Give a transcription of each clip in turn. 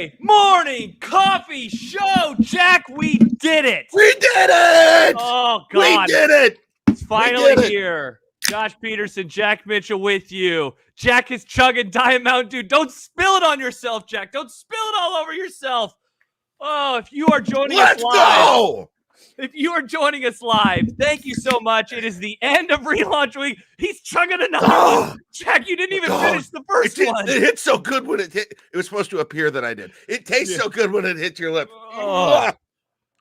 Saturday morning coffee show. Jack, we did it. We did it. Oh, God. We did it. It's finally here. Josh Peterson, Jack Mitchell with you. Jack is chugging Diet Mountain Dew. Don't spill it on yourself, Jack. Don't spill it all over yourself. Oh, if you are joining us live. Let's go. If you are joining us live, thank you so much. It is the end of relaunch week. He's chugging another one. Jack, you didn't even finish the first one. It hit so good when it hit. It was supposed to appear that I did. It tastes so good when it hits your lip.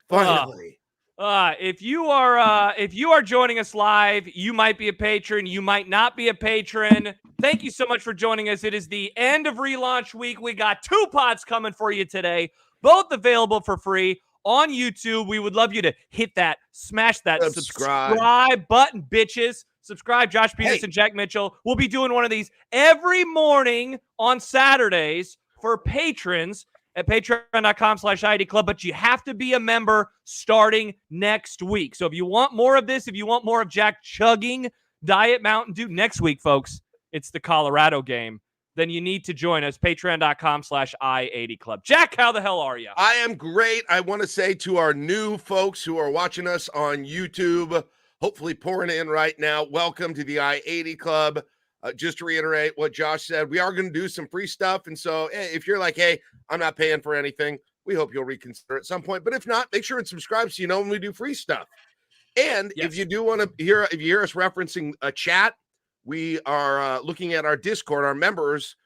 Finally. If you are joining us live, you might be a patron. You might not be a patron. Thank you so much for joining us. It is the end of relaunch week. We got 2 pods coming for you today, both available for free on YouTube. We would love you to hit that, smash that subscribe button, bitches. Subscribe, Josh Peterson, Jack Mitchell. We'll be doing one of these every morning on Saturdays for patrons at patreon.com/IED Club, but you have to be a member starting next week. So if you want more of this, if you want more of Jack chugging Diet Mountain Dew next week, folks, it's the Colorado game. Then you need to join us, patreon.com/I80 Club. Jack, how the hell are you? I am great. I want to say to our new folks who are watching us on YouTube, hopefully pouring in right now, welcome to the I80 Club. Just to reiterate what Josh said, we are going to do some free stuff. And so if you're like, hey, I'm not paying for anything, we hope you'll reconsider at some point. But if not, make sure and subscribe so you know when we do free stuff. And if you do want to hear, if you hear us referencing a chat, we are looking at our Discord. Our members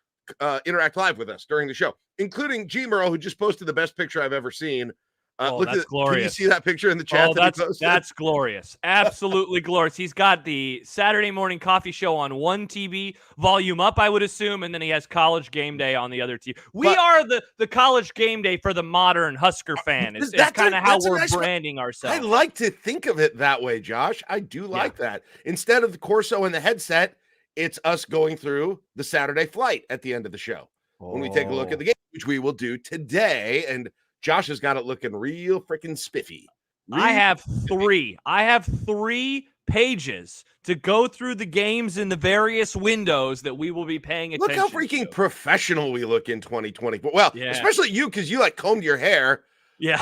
interact live with us during the show, including G. Murrow, who just posted the best picture I've ever seen. Look that's at glorious. Can you see that picture in the chat? That's glorious. Absolutely glorious. He's got the Saturday morning coffee show on one TV, volume up, I would assume, and then he has College Game Day on the other TV. We are the College Game Day for the modern Husker fan. It's kind of how we're branding ourselves. I like to think of it that way, Josh. I do like that. Instead of the Corso and the headset, it's us going through the Saturday flight at the end of the show when we take a look at the game, which we will do today. And Josh has got it looking real freaking spiffy. I have 3. I have 3 pages to go through the games in the various windows that we will be paying attention to. Look how freaking professional we look in 2020. Well, especially you, because you like combed your hair. Yeah,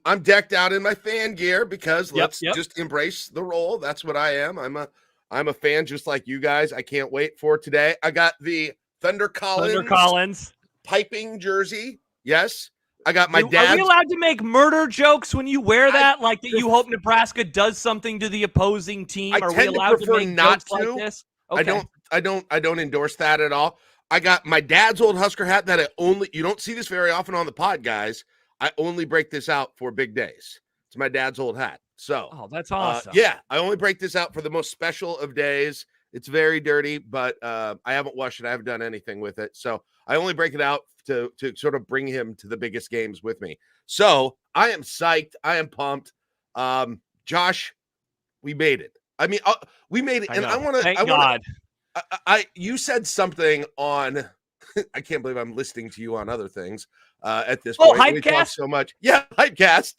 I'm decked out in my fan gear because let's just embrace the role. That's what I am. I'm a fan just like you guys. I can't wait for today. I got the Thunder Collins piping jersey. Yes. I got my dad. Are we allowed to make murder jokes when you wear that? Like that you hope Nebraska does something to the opposing team? Are we allowed to make jokes like this? Okay. I don't endorse that at all. I got my dad's old Husker hat that you don't see this very often on the pod, guys. I only break this out for big days. It's my dad's old hat. So that's awesome. I only break this out for the most special of days. It's very dirty, but I haven't washed it. I haven't done anything with it. So I only break it out to sort of bring him to the biggest games with me. So I am psyched. I am pumped. Josh, we made it. I mean, we made it. I want to, thank God. You said something on, I can't believe I'm listening to you on other things at this point. Hypecast? We talk so much. Yeah. Hypecast.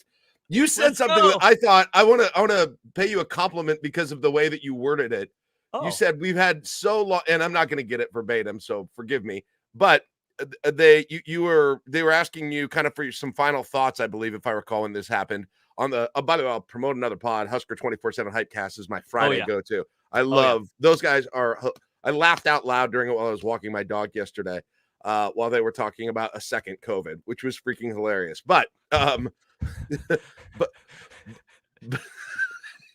You said something that I thought I want to pay you a compliment because of the way that you worded it. You said we've had so long, and I'm not going to get it verbatim, so forgive me. But they were asking you kind of for some final thoughts, I believe, if I recall, when this happened on the. By the way, I'll promote another pod. Husker 24/7 Hypecast is my Friday go-to. I love those guys. I laughed out loud during it while I was walking my dog yesterday, while they were talking about a second COVID, which was freaking hilarious. But that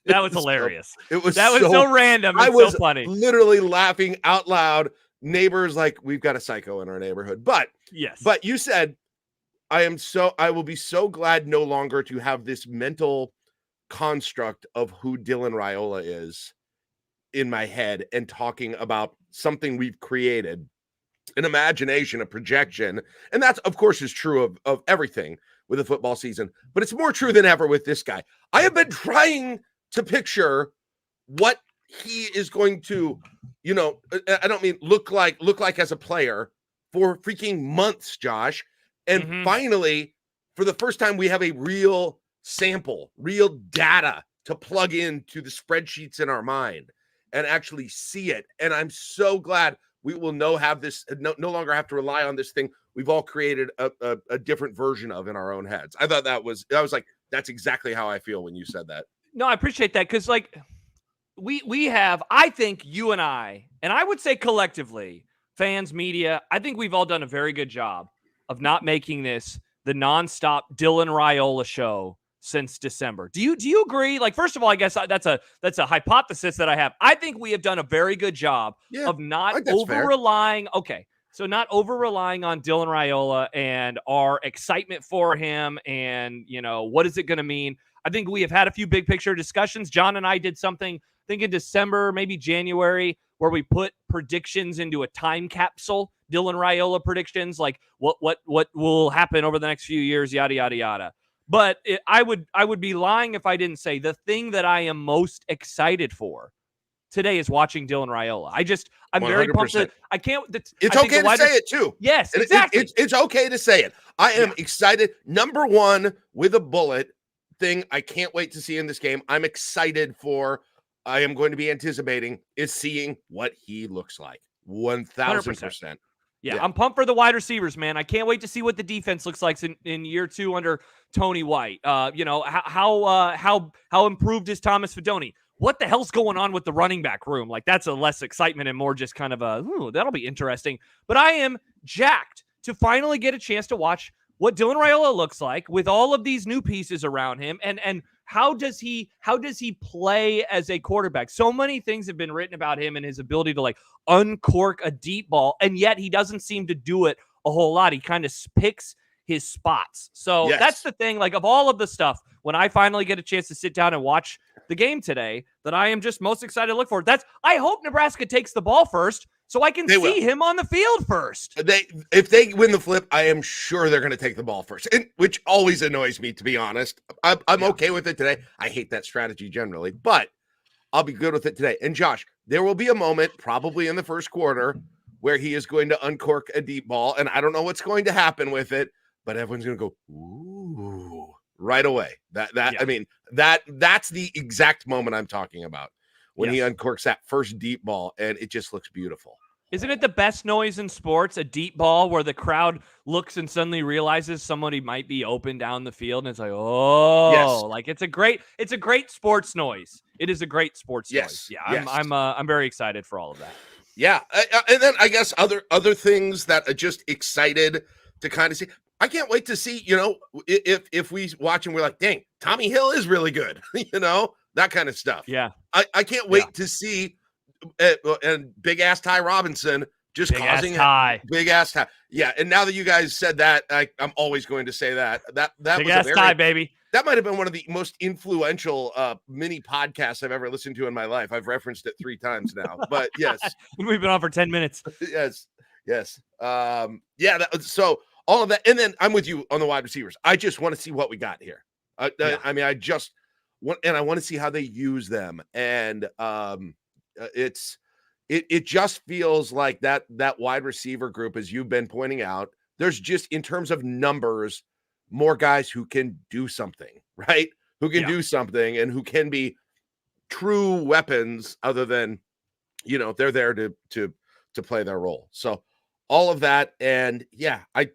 was hilarious. That was so random. I was so funny. Literally laughing out loud. Neighbors like, we've got a psycho in our neighborhood. But you said, I will be so glad no longer to have this mental construct of who Dylan Raiola is in my head and talking about something we've created, an imagination, a projection. And that's, of course, is true of everything with a football season, but it's more true than ever with this guy. I have been trying to picture what he is going to, I don't mean look like as a player for freaking months, Josh. And finally, for the first time, we have a real sample, real data to plug into the spreadsheets in our mind and actually see it. And I'm so glad we will no longer have to rely on this thing we've all created a different version of in our own heads. I thought I was like, that's exactly how I feel when you said that. No, I appreciate that because like we have, I think you and I would say collectively, fans, media, I think we've all done a very good job of not making this the nonstop Dylan Raiola show since December. Do you agree? Like, first of all, I guess that's a hypothesis that I have. I think we have done a very good job of not over-relying. Okay, so not over-relying on Dylan Raiola and our excitement for him and, what is it going to mean? I think we have had a few big picture discussions. John and I did something, I think in December, maybe January, where we put predictions into a time capsule, Dylan Raiola predictions, like what will happen over the next few years, yada, yada, yada. But I would be lying if I didn't say the thing that I am most excited for today is watching Dylan Raiola. I'm 100%. Very pumped. I can't. It's okay to say it too. Yes, exactly. It's okay to say it. I am excited. Number one with a bullet thing I can't wait to see in this game. I'm excited for. I am going to be anticipating is seeing what he looks like. 1,000%. Yeah, I'm pumped for the wide receivers, man. I can't wait to see what the defense looks like in year 2 under Tony White. How improved is Thomas Fidone? What the hell's going on with the running back room? Like, that's a less excitement and more just kind of that'll be interesting. But I am jacked to finally get a chance to watch what Dylan Raiola looks like with all of these new pieces around him, and how does he play as a quarterback? So many things have been written about him and his ability to like uncork a deep ball, and yet he doesn't seem to do it a whole lot. He kind of picks his spots. So that's the thing, like, of all of the stuff, when I finally get a chance to sit down and watch the game today, that I am just most excited to look for. I hope Nebraska takes the ball first so I can see him on the field first. If they win the flip, I am sure they're going to take the ball first, which always annoys me, to be honest. I'm okay with it today. I hate that strategy generally, but I'll be good with it today. And Josh, there will be a moment probably in the first quarter where he is going to uncork a deep ball, and I don't know what's going to happen with it, but everyone's going to go, ooh, right away. I mean, that's the exact moment I'm talking about. When he uncorks that first deep ball, and it just looks beautiful. Isn't it the best noise in sports, a deep ball where the crowd looks and suddenly realizes somebody might be open down the field, and it's like, like it's a great sports noise. It is a great sports noise. Yeah, I'm very excited for all of that. Yeah, and then I guess other things that are just excited to kind of see. I can't wait to see, if we watch and we're like, dang, Tommy Hill is really good, that kind of stuff. Yeah. I can't wait to see and big ass Ty Robinson just causing big ass Ty. Yeah. And now that you guys said that, I'm always going to say that big ass Ty, baby. That might have been one of the most influential mini podcasts I've ever listened to in my life. I've referenced it 3 times now, but yes. We've been on for 10 minutes. Yes. So all of that. And then I'm with you on the wide receivers. I just want to see what we got here. I mean, I want to see how they use them. And it just feels like that wide receiver group, as you've been pointing out, there's just, in terms of numbers, more guys who can do something, right? Who can do something and who can be true weapons other than, they're there to play their role. So all of that. And I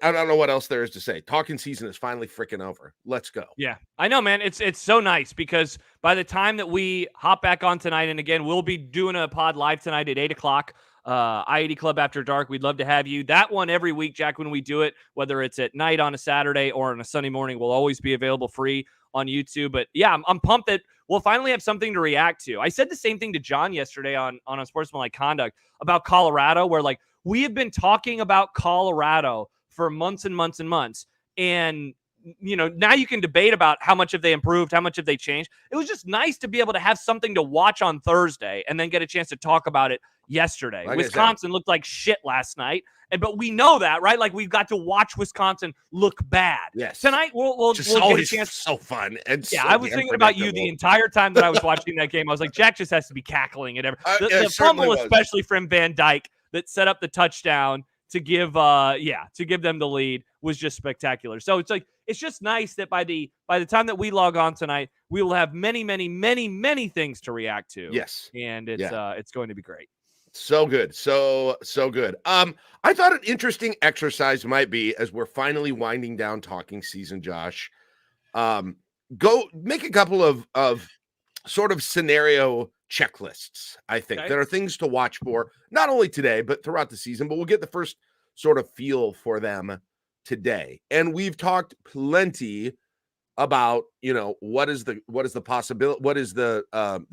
don't know what else there is to say. Talking season is finally freaking over. Let's go. Yeah, I know, man. It's so nice because by the time that we hop back on tonight, and again, we'll be doing a pod live tonight at 8:00, I-80 Club After Dark. We'd love to have you. That one every week, Jack, when we do it, whether it's at night on a Saturday or on a Sunday morning, will always be available free on YouTube. But yeah, I'm pumped that we'll finally have something to react to. I said the same thing to John yesterday on Unsportsmanlike Conduct about Colorado, where like we have been talking about Colorado for months and months and months. And, now you can debate about how much have they improved, how much have they changed. It was just nice to be able to have something to watch on Thursday and then get a chance to talk about it yesterday. Like Wisconsin looked like shit last night. But we know that, right? Like, we've got to watch Wisconsin look bad. Yes. Tonight, we'll get a chance. So fun. And I was thinking about you the entire time that I was watching that game. I was like, Jack just has to be cackling at everything. The fumble, especially from Van Dyke, that set up the touchdown to give them the lead, was just spectacular. So it's just nice that by the time that we log on tonight, we will have many, many, many, many things to react to. Yes. And it's going to be great. So good. So good. I thought an interesting exercise might be, as we're finally winding down talking season, Josh, go make a couple of sort of scenario checklists, I think, that are things to watch for, not only today, but throughout the season. But we'll get the first sort of feel for them today. And we've talked plenty about, what is the possibility, what is the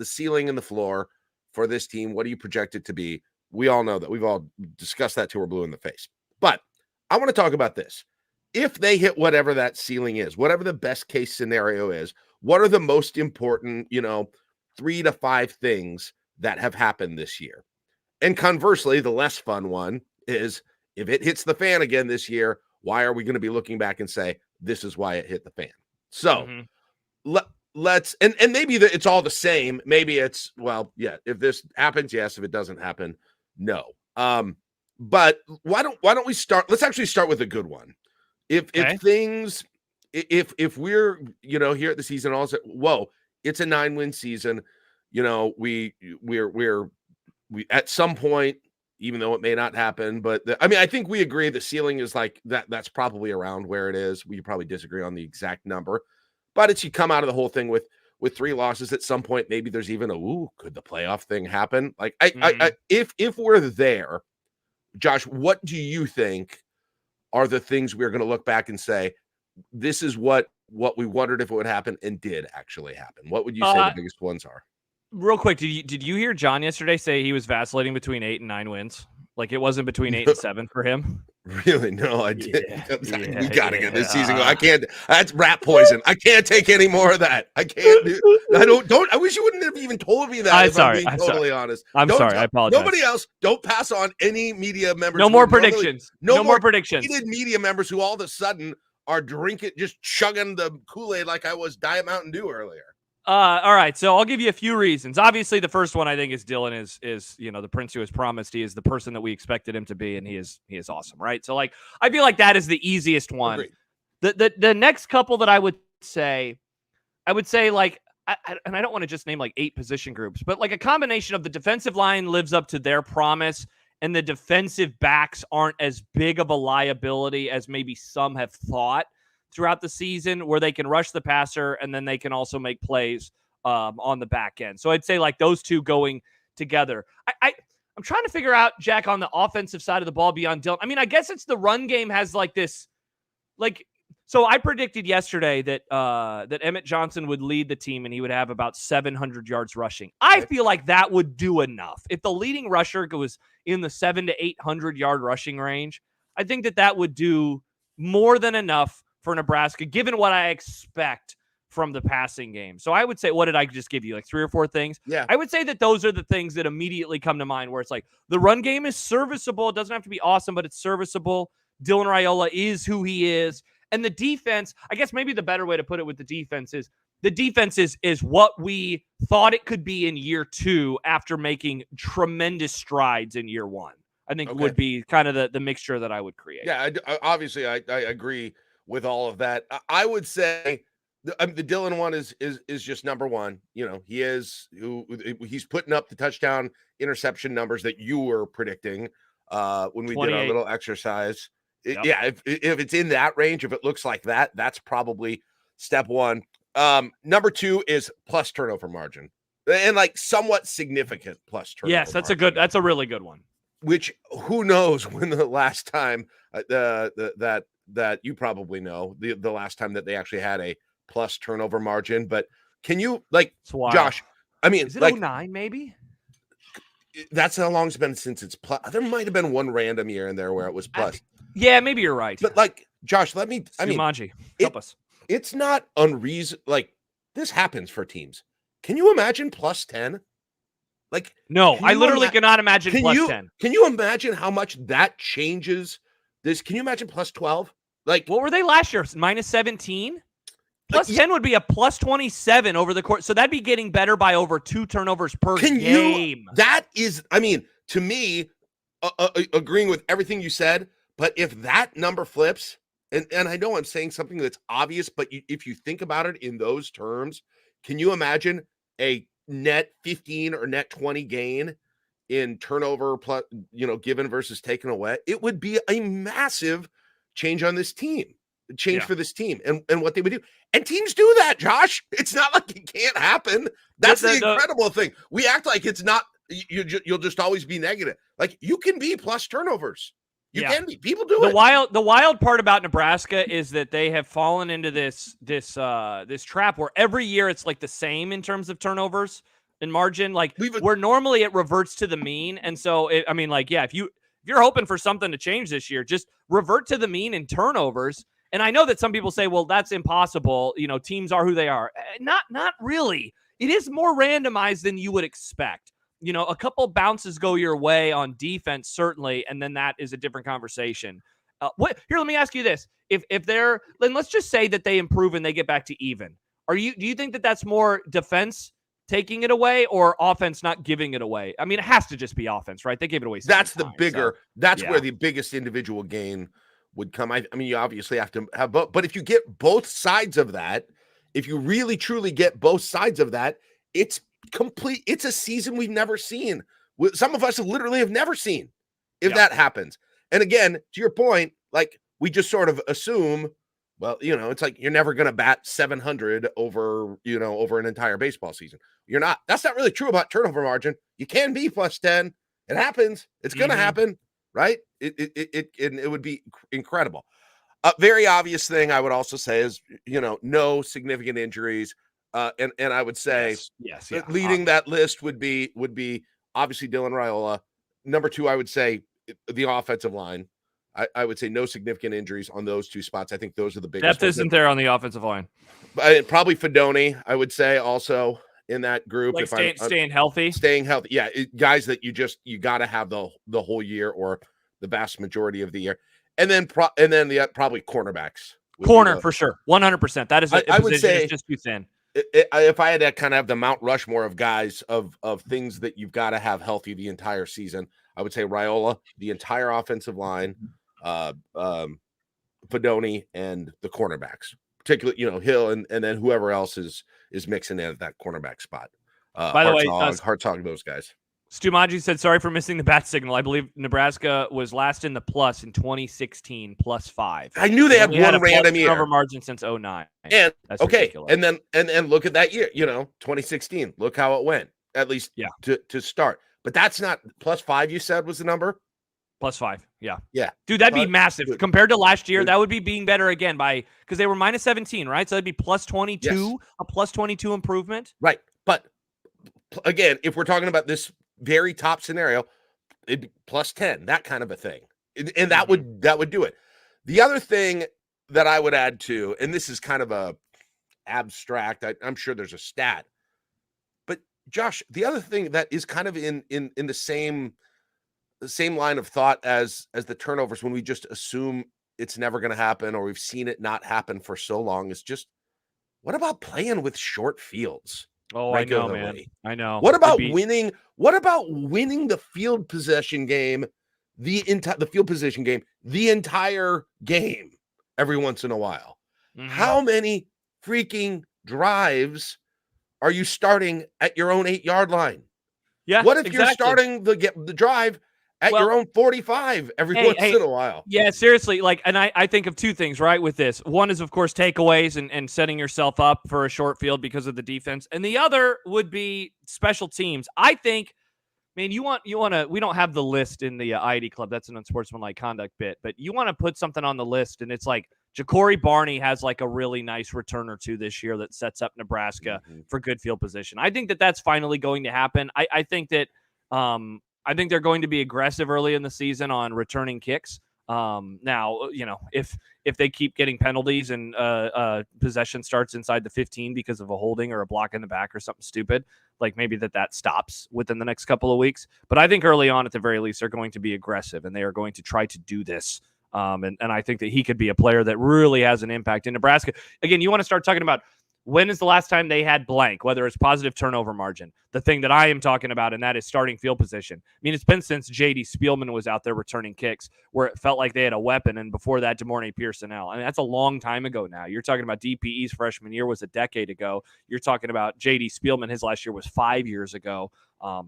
ceiling and the floor for this team, what do you project it to be? We all know that. We've all discussed that till we're blue in the face. But I want to talk about this. If they hit whatever that ceiling is, whatever the best case scenario is, what are the most important, 3 to 5 things that have happened this year? And conversely, the less fun one is, if it hits the fan again this year, why are we going to be looking back and say, this is why it hit the fan? So let's, and maybe it's all the same. Maybe it's, well, yeah, if this happens, yes. If it doesn't happen, no. But why don't we start? Let's actually start with a good one. If things, if we're, here at the season, also, whoa, it's a 9-win season. We're at some point, even though it may not happen, but I think we agree the ceiling is like that. That's probably around where it is. We probably disagree on the exact number, but it's, you come out of the whole thing with 3 losses at some point. Maybe there's even could the playoff thing happen? Like if we're there, Josh, what do you think are the things we're going to look back and say, this is what we wondered if it would happen and did actually happen? What would you say the biggest ones are? Real quick, did you hear John yesterday say he was vacillating between 8 and 9 wins? Like, it wasn't between 8 and 7 for him? Really? No, I didn't. We got to get this season. I can't. That's rat poison. I can't take any more of that. I can't do. I wish you wouldn't have even told me that. I'm being totally honest. I'm sorry. I apologize. Nobody else. Don't pass on any media members. No more predictions. No more predictions. Media members who all of a sudden are just chugging the Kool-Aid like I was Diet Mountain Dew earlier. All right, so I'll give you a few reasons. Obviously, the first one I think is Dylan is the prince who has promised. He is the person that we expected him to be, and he is awesome, right? So, like, I feel like that is the easiest one. Agreed. The next couple that I would say like, and I don't want to just name like 8 position groups, but like a combination of the defensive line lives up to their promise, and the defensive backs aren't as big of a liability as maybe some have thought throughout the season, where they can rush the passer and then they can also make plays on the back end. So I'd say like those two going together. I'm trying to figure out, Jack, on the offensive side of the ball beyond Dylan. I guess it's the run game has like this, like, so I predicted yesterday that that Emmett Johnson would lead the team and he would have about 700 yards rushing. I feel like that would do enough. If the leading rusher goes in the 700 to 800 yard rushing range, I think that would do more than enough for Nebraska, given what I expect from the passing game. So I would say, what did I just give you? Like 3 or 4 things? Yeah. I would say that those are the things that immediately come to mind, where it's like the run game is serviceable. It doesn't have to be awesome, but it's serviceable. Dylan Raiola is who he is. And the defense, I guess maybe the better way to put it with the defense is what we thought it could be in year 2 after making tremendous strides in year 1. I think would be kind of the mixture that I would create. Yeah, obviously I agree with all of that. I would say the Dylan one is just number one. He's putting up the touchdown interception numbers that you were predicting when we 28. Did our little exercise. Yep. If it's in that range, if it looks like that, that's probably step 1. Number 2 is plus turnover margin, and like somewhat significant plus turnover. Yes, that's a really good one. Which, who knows when the last time that you probably know the last time that they actually had a plus turnover margin. But can you, like, Josh, is it like 09 maybe? That's how long it's been since it's plus. There might have been one random year in there where it was plus. Yeah, maybe you're right. But like, Josh, Sumanji, help us. It's not unreasonable. Like, this happens for teams. Can you imagine plus 10? Like, no, I literally cannot imagine plus 10. Can you imagine how much that changes this? Can you imagine plus 12? Like, what were they last year? Minus 17? Plus 10 would be a plus 27 over the course. So that'd be getting better by over 2 turnovers per game. That is, to me, agreeing with everything you said, but if that number flips, and I know I'm saying something that's obvious, but if you think about it in those terms, can you imagine a net 15 or net 20 gain in turnover plus, given versus taken away, it would be a massive change on this team. For this team and what they would do. And teams do that, Josh. It's not like it can't happen. That's the incredible thing. We act like it's not, you'll just always be negative. Like, you can be plus turnovers. You can be. People do it. The wild part about Nebraska is that they have fallen into this trap where every year it's like the same in terms of turnovers and margin. Like, where normally it reverts to the mean. And so, if you're hoping for something to change this year, just revert to the mean in turnovers. And I know that some people say, well, that's impossible. Teams are who they are. Not really. It is more randomized than you would expect. A couple bounces go your way on defense, certainly, and then that is a different conversation. Let me ask you this. Then let's just say that they improve and they get back to even. Do you think that that's more defense taking it away or offense not giving it away? I mean, it has to just be offense, right? They gave it away. That's the bigger. That's where the biggest individual gain would come. I mean, you obviously have to have both, but if you get both sides of that, if you really truly get both sides of that, it's complete. It's a season we've never seen. Some of us literally have never seen if that happens. And again, to your point, like, we just sort of assume, well, it's like you're never going to bat 700 over an entire baseball season. You're not. That's not really true about turnover margin. You can be plus 10. It happens. It's going to happen. Right? It would be incredible. A very obvious thing I would also say is, no significant injuries. And I would say leading that list would be obviously Dylan Raiola. Number 2, I would say the offensive line. I would say no significant injuries on those 2 spots. I think those are the biggest. Depth isn't there on the offensive line. Probably Fedoni, I would say, also in that group. Like staying healthy. Staying healthy. Yeah. Guys that you got to have the whole year or the vast majority of the year. And then probably cornerbacks. Corner for sure. 100%. That is I would say it's just too thin. If I had to kind of have the Mount Rushmore of guys of things that you've got to have healthy the entire season, I would say Raiola, the entire offensive line, Fedoni, and the cornerbacks, particularly, Hill and then whoever else is mixing in at that cornerback spot. By the way, Hartzog, those guys. Stu Maggi said, sorry for missing the bat signal. I believe Nebraska was last in the plus in 2016, +5. I knew they had one random year. Turnover margin since 2009. And that's okay, ridiculous. and look at that year, 2016. Look how it went, at least to start. But that's not +5, you said was the number? +5, yeah. Yeah. Dude, that'd be massive. Compared to last year, that would be being better again because they were -17, right? So that'd be +22, a +22 improvement. Right. But again, if we're talking about this very top scenario, it'd be +10, that kind of a thing. And that would do it. The other thing that I would add to, and this is kind of a abstract, I'm sure there's a stat, but Josh, the other thing that is kind of in the same line of thought as the turnovers, when we just assume it's never going to happen or we've seen it not happen for so long, is just, what about playing with short fields? Oh, regularly? I know, man. I know. What about winning? What about winning the field possession game, the field position game, the entire game every once in a while? Mm-hmm. How many freaking drives are you starting at your own 8-yard line? Yeah. What if you're starting the drive at your own 45 every once in a while? Yeah, seriously. And I think of 2 things, right, with this. One is, of course, takeaways and setting yourself up for a short field because of the defense. And the other would be special teams. I think, man, you want to, we don't have the list in the ID Club. That's an unsportsmanlike conduct bit. But you want to put something on the list, and it's like Ja'Cory Barney has like a really nice return or 2 this year that sets up Nebraska for good field position. I think that that's finally going to happen. I think that I think they're going to be aggressive early in the season on returning kicks. Now, if they keep getting penalties and possession starts inside the 15 because of a holding or a block in the back or something stupid, like maybe that stops within the next couple of weeks. But I think early on, at the very least, they're going to be aggressive and they are going to try to do this. And I think that he could be a player that really has an impact in Nebraska. Again, you want to start talking about when is the last time they had blank, whether it's positive turnover margin, the thing that I am talking about, and that is starting field position. I mean, it's been since J.D. Spielman was out there returning kicks where it felt like they had a weapon, and before that, DeMornay Pearsonell. I mean, that's a long time ago now. You're talking about DPE's freshman year was a decade ago. You're talking about J.D. Spielman, his last year was 5 years ago.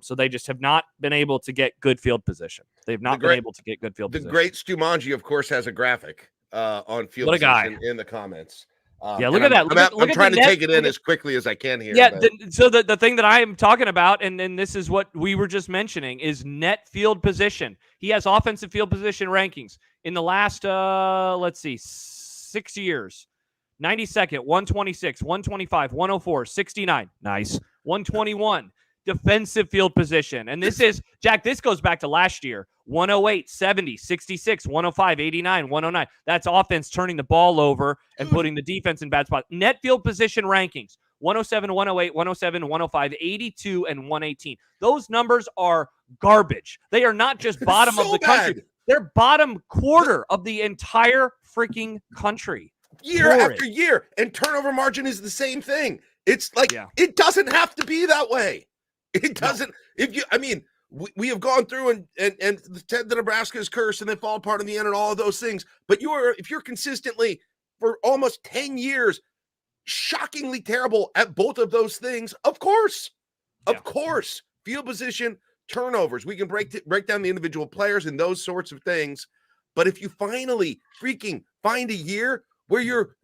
So they just have not been able to get good field position. They've not been able to get good field position. The great Stu Manji, of course, has a graphic on field position in the comments. Look at that. I'm trying to take it in as quickly as I can here. Yeah, so the thing that I am talking about, and this is what we were just mentioning, is net field position. He has offensive field position rankings in the last, 6 years. 92nd, 126, 125, 104, 69. Nice. 121. Defensive field position. And this is, Jack, this goes back to last year. 108, 70, 66, 105, 89, 109. That's offense turning the ball over and putting the defense in bad spots. Net field position rankings. 107, 108, 107, 105, 82, and 118. Those numbers are garbage. They are not just bottom of the country. They're bottom quarter of the entire freaking country. Year after year. And turnover margin is the same thing. It's like, it doesn't have to be that way. It doesn't. No. We have gone through and the Nebraska's curse and then fall apart in the end and all of those things. But if you're consistently for almost 10 years, shockingly terrible at both of those things, of course, field position, turnovers, we can break down the individual players and those sorts of things. But if you finally freaking find a year where you're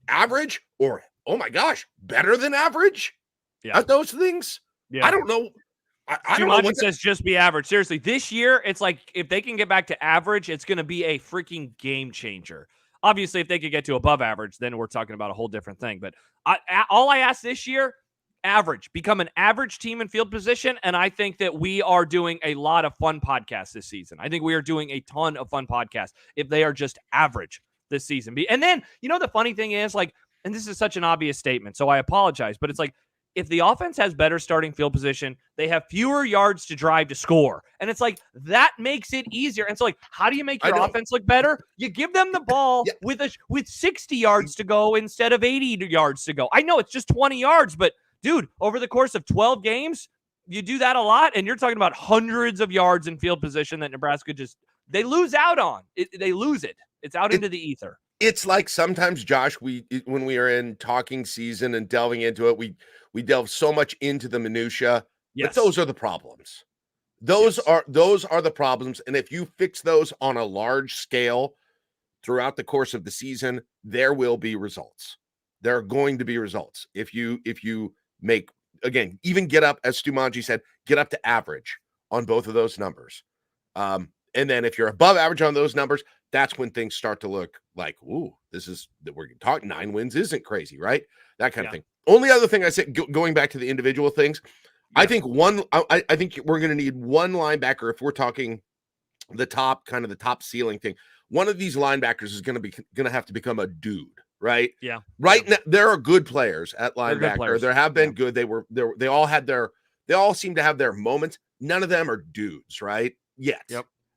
average or, oh my gosh, better than average at those things, I don't know. I don't know what says just be average. Seriously, this year, it's like if they can get back to average, it's going to be a freaking game changer. Obviously, if they could get to above average, then we're talking about a whole different thing. But all I ask this year, average. Become an average team in field position, and I think that we are doing a lot of fun podcasts this season. I think we are doing a ton of fun podcasts if they are just average this season. And then, the funny thing is, and this is such an obvious statement, so I apologize, but it's like, if the offense has better starting field position, they have fewer yards to drive to score. And it's like, that makes it easier. And so, how do you make your offense look better? You give them the ball with 60 yards to go instead of 80 yards to go. I know it's just 20 yards, but dude, over the course of 12 games, you do that a lot, and you're talking about hundreds of yards in field position that Nebraska they lose out on. They lose it. It's out into the ether. It's like sometimes, Josh, when we are in talking season and delving into it, we delve so much into the minutia. But those are the problems. Those are the problems. And if you fix those on a large scale throughout the course of the season, there will be results. There are going to be results. If you make, again, even get up, as Stu Manji said, get up to average on both of those numbers. And then if you're above average on those numbers, that's when things start to look like, ooh, we're talking 9 wins isn't crazy, right? That kind of thing. Only other thing I said, going back to the individual things, I think I think we're going to need one linebacker if we're talking the top ceiling thing. One of these linebackers is going to have to become a dude, right? Yeah. Now, there are good players at linebacker. There have been good. They all seem to have their moments. None of them are dudes, right? Yet.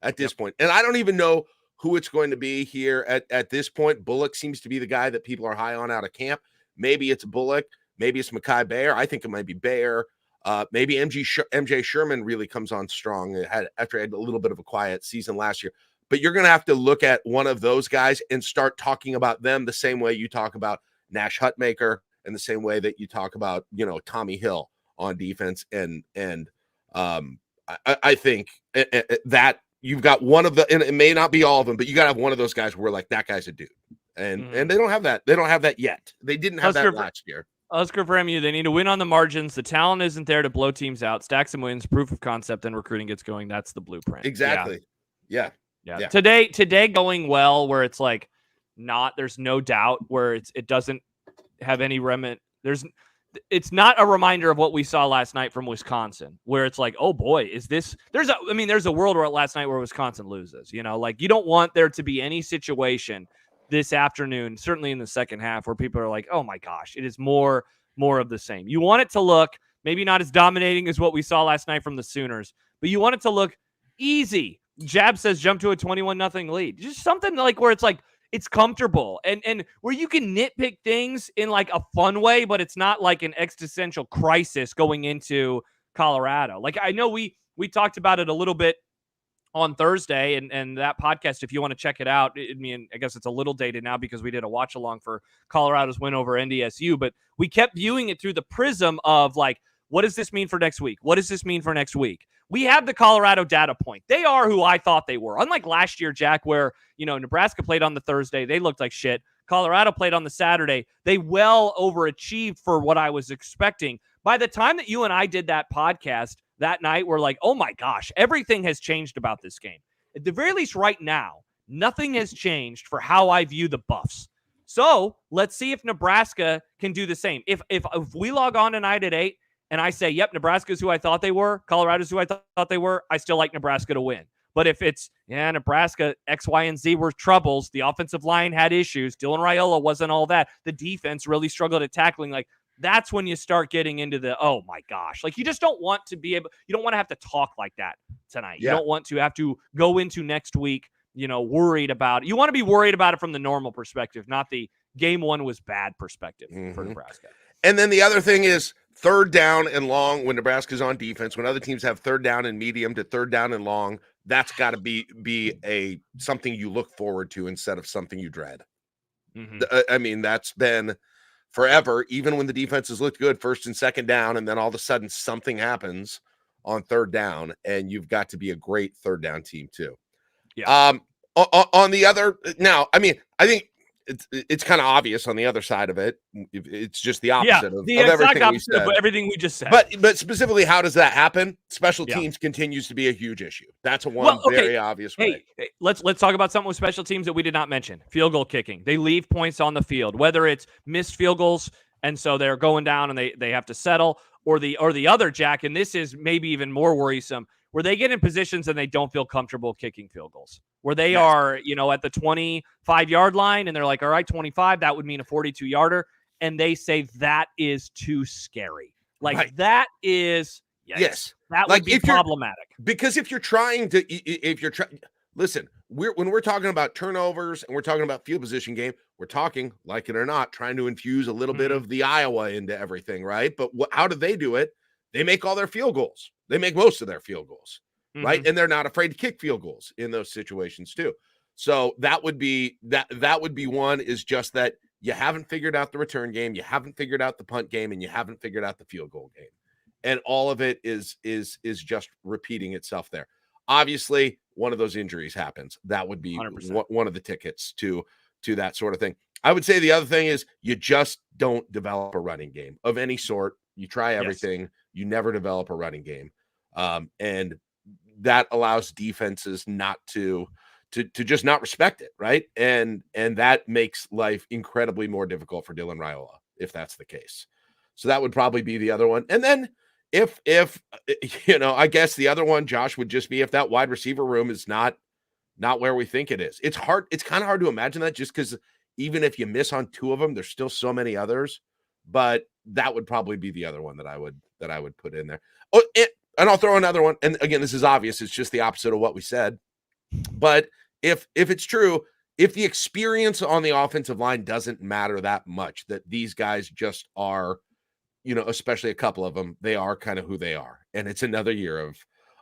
At this point. And I don't even know who it's going to be here at this point. Bullock seems to be the guy that people are high on out of camp. Maybe it's Bullock. Maybe it's Mekhi Bayer. I think it might be Bayer. Maybe MJ Sherman really comes on strong after he had a little bit of a quiet season last year. But you're going to have to look at one of those guys and start talking about them the same way you talk about Nash Hutmaker and the same way that you talk about, Tommy Hill on defense. And I think that you've got one of the, and it may not be all of them, but you got to have one of those guys where we're like, that guy's a dude. And they don't have that. They don't have that yet. They didn't have that last year. Oscar for MU, they need to win on the margins. The talent isn't there to blow teams out. Stack some wins, proof of concept, and recruiting gets going. That's the blueprint. Exactly. Yeah. Today going well, where it's like there's no doubt, where it doesn't have any remnant. It's not a reminder of what we saw last night from Wisconsin, where it's like, oh boy, there's a world where last night where Wisconsin loses, you don't want there to be any situation this afternoon, certainly in the second half, where people are like, oh my gosh, it is more of the same. You want it to look maybe not as dominating as what we saw last night from the Sooners, but you want it to look easy. Jab says jump to a 21-0 lead. Just something like where it's like, it's comfortable, and where you can nitpick things in like a fun way, but it's not like an existential crisis going into Colorado. Like I know we talked about it a little bit on Thursday, and that podcast, if you want to check it out, I guess it's a little dated now because we did a watch along for Colorado's win over NDSU, but we kept viewing it through the prism of like, what does this mean for next week? What does this mean for next week? We have the Colorado data point. They are who I thought they were. Unlike last year, Jack, where, Nebraska played on the Thursday. They looked like shit. Colorado played on the Saturday. They well overachieved for what I was expecting. By the time that you and I did that podcast that night, we're like, oh my gosh, everything has changed about this game. At the very least right now, nothing has changed for how I view the Buffs. So let's see if Nebraska can do the same. If we log on tonight at 8 and I say, yep, Nebraska's who I thought they were, Colorado's who I thought they were, I still like Nebraska to win. But if it's, Nebraska, X, Y, and Z were troubles, the offensive line had issues, Dylan Raiola wasn't all that, the defense really struggled at tackling, like, that's when you start getting into the, oh my gosh, like you just don't want to you don't want to have to talk like that tonight. Yeah. You don't want to have to go into next week, worried about it. You want to be worried about it from the normal perspective, not the game one was bad perspective for Nebraska. And then the other thing is third down and long when Nebraska's on defense, when other teams have third down and medium to third down and long, that's got to be something you look forward to instead of something you dread. I mean, that's been forever, even when the defense has looked good first and second down, and then all of a sudden something happens on third down, and you've got to be a great third down team too. Yeah. On the other, now, I mean, I think it's kind of obvious on the other side of it. It's just the opposite of everything opposite we said. Of everything we just said. But specifically, how does that happen? Special teams continues to be a huge issue. That's very obvious way. Hey, let's talk about something with special teams that we did not mention. Field goal kicking. They leave points on the field, whether it's missed field goals, and so they're going down and they have to settle, or the other, Jack, and this is maybe even more worrisome, where they get in positions and they don't feel comfortable kicking field goals, where they are, at the 25-yard line and they're like, all right, 25, that would mean a 42-yarder. And they say that is too scary. Like that is, yes, that would be problematic. Because if you're trying, listen, when we're talking about turnovers and we're talking about field position game, we're talking, like it or not, trying to infuse a little bit of the Iowa into everything, right? But how do they do it? They make all their field goals. They make most of their field goals, right? And they're not afraid to kick field goals in those situations too. So that would be one, is just that you haven't figured out the return game, you haven't figured out the punt game, and you haven't figured out the field goal game. And all of it is just repeating itself there. Obviously, one of those injuries happens. That would be 100%. One of the tickets to that sort of thing. I would say the other thing is you just don't develop a running game of any sort. You try everything. Yes. You never develop a running game. And that allows defenses not to just not respect it, right? And that makes life incredibly more difficult for Dylan Raiola if that's the case. So that would probably be the other one. And then if I guess the other one, Josh, would just be if that wide receiver room is not where we think it is. It's hard. It's kind of hard to imagine that, just because even if you miss on two of them, there's still so many others. But that would probably be the other one that I would put in there. Oh, and I'll throw another one. And again, this is obvious. It's just the opposite of what we said. But if it's true, if the experience on the offensive line doesn't matter that much, that these guys just are, especially a couple of them, they are kind of who they are. And it's another year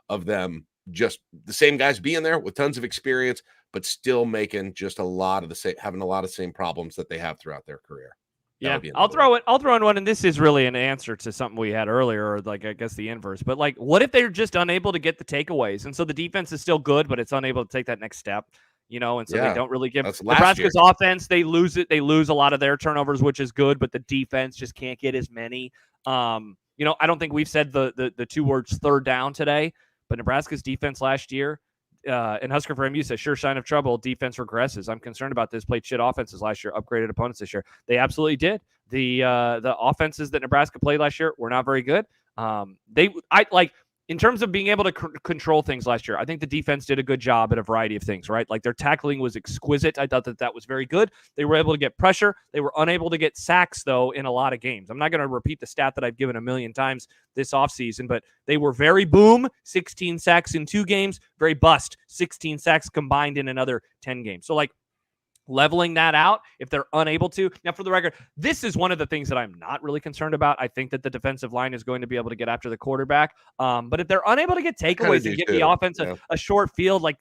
of them, just the same guys being there with tons of experience, but still making just having a lot of same problems that they have throughout their career. Yeah, I'll throw in one, and this is really an answer to something we had earlier, or like I guess the inverse. But like, what if they're just unable to get the takeaways, and so the defense is still good, but it's unable to take that next step, and so they don't really give Nebraska's offense. They lose it. They lose a lot of their turnovers, which is good, but the defense just can't get as many. I don't think we've said the two words third down today, but Nebraska's defense last year. And Husker for MU says, sure sign of trouble. Defense regresses. I'm concerned about this. Played shit offenses last year, upgraded opponents this year. They absolutely did. The offenses that Nebraska played last year were not very good. In terms of being able to control things last year, I think the defense did a good job at a variety of things, right? Like their tackling was exquisite. I thought that was very good. They were able to get pressure. They were unable to get sacks, though, in a lot of games. I'm not going to repeat the stat that I've given a million times this offseason, but they were very boom, 16 sacks in 2 games, very bust, 16 sacks combined in another 10 games. So, like, leveling that out if they're unable to. Now, for the record, this is one of the things that I'm not really concerned about. I think that the defensive line is going to be able to get after the quarterback. But if they're unable to get takeaways and get the offense a short field, like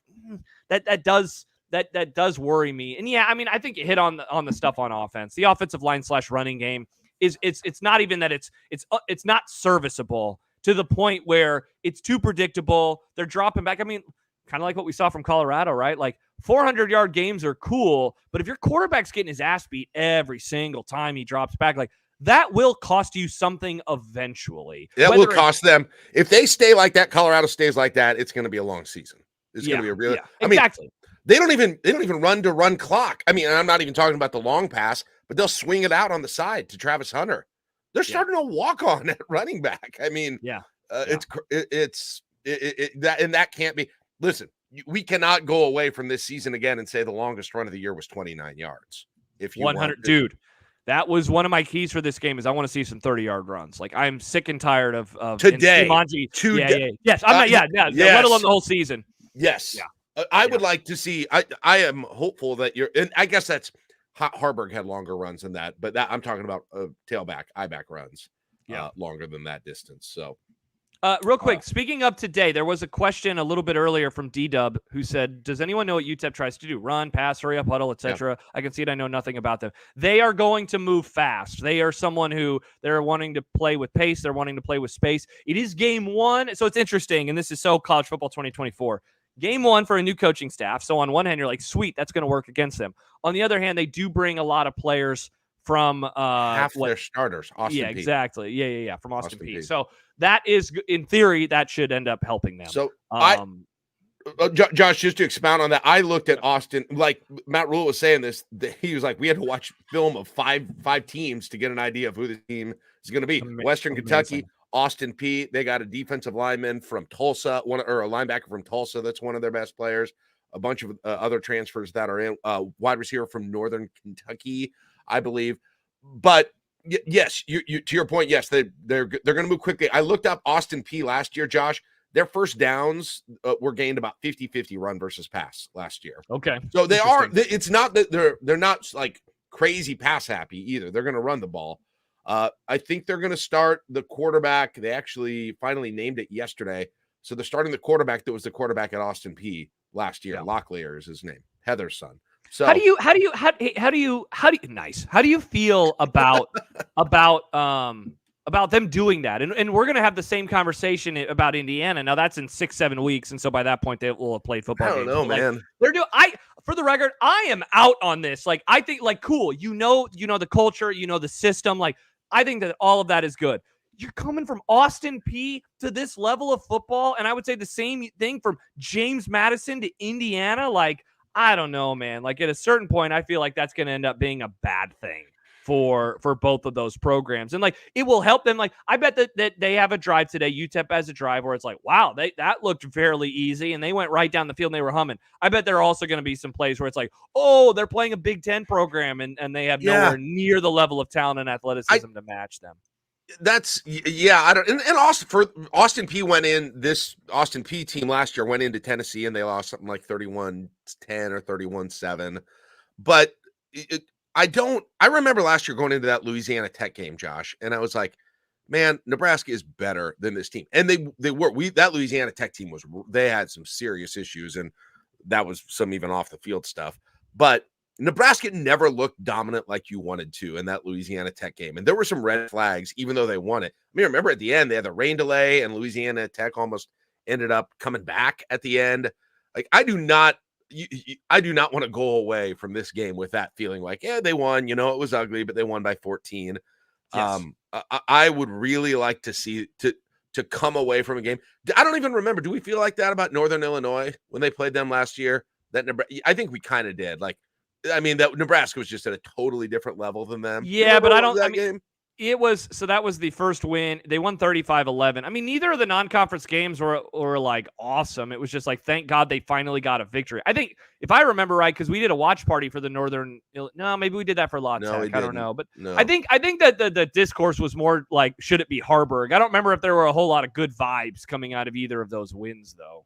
that does worry me. And yeah, I mean, I think you hit on the stuff on offense. The offensive line / running game is it's not even that it's not serviceable to the point where it's too predictable. They're dropping back. I mean, kind of like what we saw from Colorado, right? Like 400-yard games are cool, but if your quarterback's getting his ass beat every single time he drops back, like that will cost you something eventually. That will cost them. If they stay like that, Colorado stays like that, it's going to be a long season. It's going to be a real. I mean, exactly. They don't even run clock. I mean, and I'm not even talking about the long pass, but they'll swing it out on the side to Travis Hunter. They're starting to walk on at running back. I mean, that can't be. Listen, we cannot go away from this season again and say the longest run of the year was 29 yards. If you 100, dude, that was one of my keys for this game. Is I want to see some 30-yard runs. Like I'm sick and tired of today. Yes, I'm not. Let alone the whole season. Yes, I would like to see. I am hopeful that and I guess that's Harburg had longer runs than that, but that I'm talking about tailback, I-back runs. Longer than that distance. So. Real quick, speaking of today, there was a question a little bit earlier from D-Dub who said, does anyone know what UTEP tries to do? Run, pass, hurry up, huddle, etc. Yeah. I can see it. I know nothing about them. They are going to move fast. They are someone who they're wanting to play with pace. They're wanting to play with space. It is game one. So it's interesting. And this is so college football 2024. Game one for a new coaching staff. So on one hand, you're like, sweet, that's going to work against them. On the other hand, they do bring a lot of players from half their starters. Austin P. Exactly. Yeah. From Austin P. So that is, in theory, that should end up helping them. So Josh, just to expound on that, I looked at Austin, like Matt Rule was saying this, he was like, we had to watch film of five teams to get an idea of who the team is going to be. Western Kentucky, Austin P. They got a defensive lineman from Tulsa, or a linebacker from Tulsa. That's one of their best players. A bunch of other transfers that are in, wide receiver from Northern Kentucky, I believe. But yes, you to your point, yes, they're going to move quickly. I looked up Austin P last year, Josh. Their first downs were gained about 50-50 run versus pass last year. Okay. So they are, it's not that they're not like crazy pass happy either. They're going to run the ball. I think they're going to start the quarterback. They actually finally named it yesterday. So they're starting the quarterback that was the quarterback at Austin P last year. Locklear is his name, Heather's son. So how do you feel about them doing that? And we're going to have the same conversation about Indiana. Now that's in 6-7 weeks. And so by that point they will have played football. I don't know, man. For the record, I am out on this. Like, I think like, cool. You know, the culture, the system. Like, I think that all of that is good. You're coming from Austin P to this level of football. And I would say the same thing from James Madison to Indiana. Like, I don't know, man. Like at a certain point, I feel like that's going to end up being a bad thing for both of those programs. And like, it will help them. Like, I bet that they have a drive today. UTEP has a drive where it's like, wow, that looked fairly easy. And they went right down the field and they were humming. I bet there are also going to be some plays where it's like, oh, they're playing a Big Ten program and they have nowhere near the level of talent and athleticism to match them. That's I don't, and Austin P went in, this Austin P team last year went into Tennessee and they lost something like 31-10 or 31-7. But I remember last year going into that Louisiana Tech game, Josh, and I was like, man, Nebraska is better than this team. And that Louisiana Tech team they had some serious issues, and that was some even off the field stuff. But Nebraska never looked dominant like you wanted to in that Louisiana Tech game. And there were some red flags, even though they won it. I mean, remember at the end, they had the rain delay and Louisiana Tech almost ended up coming back at the end. Like, I do not want to go away from this game with that feeling like, yeah, they won, it was ugly, but they won by 14. Yes. I would really like to see to come away from a game. I don't even remember. Do we feel like that about Northern Illinois when they played them last year? I think we kind of did. Like, I mean, that Nebraska was just at a totally different level than them. Yeah, but game? It was, so that was the first win. They won 35-11. I mean, neither of the non-conference games were like awesome. It was just like, thank God they finally got a victory. I think, if I remember right, because we did a watch party for the maybe we did that for La Tech. I don't know. But no. I think that the discourse was more like, should it be Harburg? I don't remember if there were a whole lot of good vibes coming out of either of those wins, though.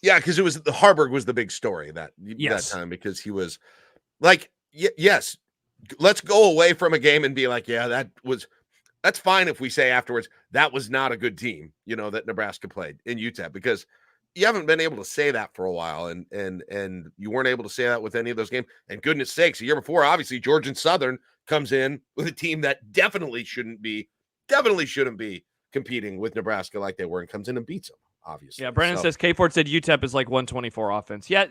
Yeah, because Harburg was the big story that time, because he was like, yes, let's go away from a game and be like, yeah, that's fine if we say afterwards that was not a good team, that Nebraska played in UTEP, because you haven't been able to say that for a while, and you weren't able to say that with any of those games. And goodness sakes, the year before, obviously Georgia Southern comes in with a team that definitely shouldn't be competing with Nebraska like they were, and comes in and beats them. Obviously. Yeah, Brandon says K-Ford said UTEP is like 124 offense. Yeah,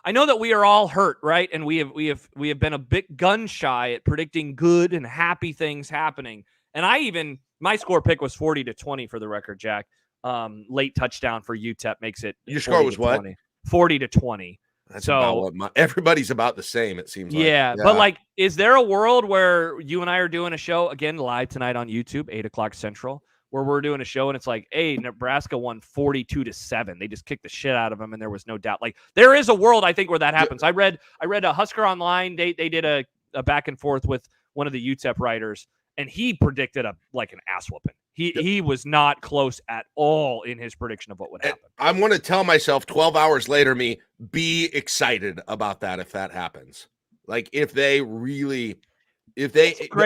I know that we are all hurt, right? And we have been a bit gun shy at predicting good and happy things happening. And my score pick was 40-20 for the record, Jack. Late touchdown for UTEP makes it. Your score was what? 40-20. That's about what everybody's about the same, it seems like. Yeah, but is there a world where you and I are doing a show again live tonight on YouTube, 8:00 Central, where we're doing a show and it's like, hey, Nebraska won 42-7. They just kicked the shit out of them, and there was no doubt. Like, there is a world, I think, where that happens. I read a Husker Online. They did a back and forth with one of the UTEP writers, and he predicted an ass whooping. He was not close at all in his prediction of what would happen. I'm going to tell myself 12 hours later, be excited about that if that happens. Like, it's a great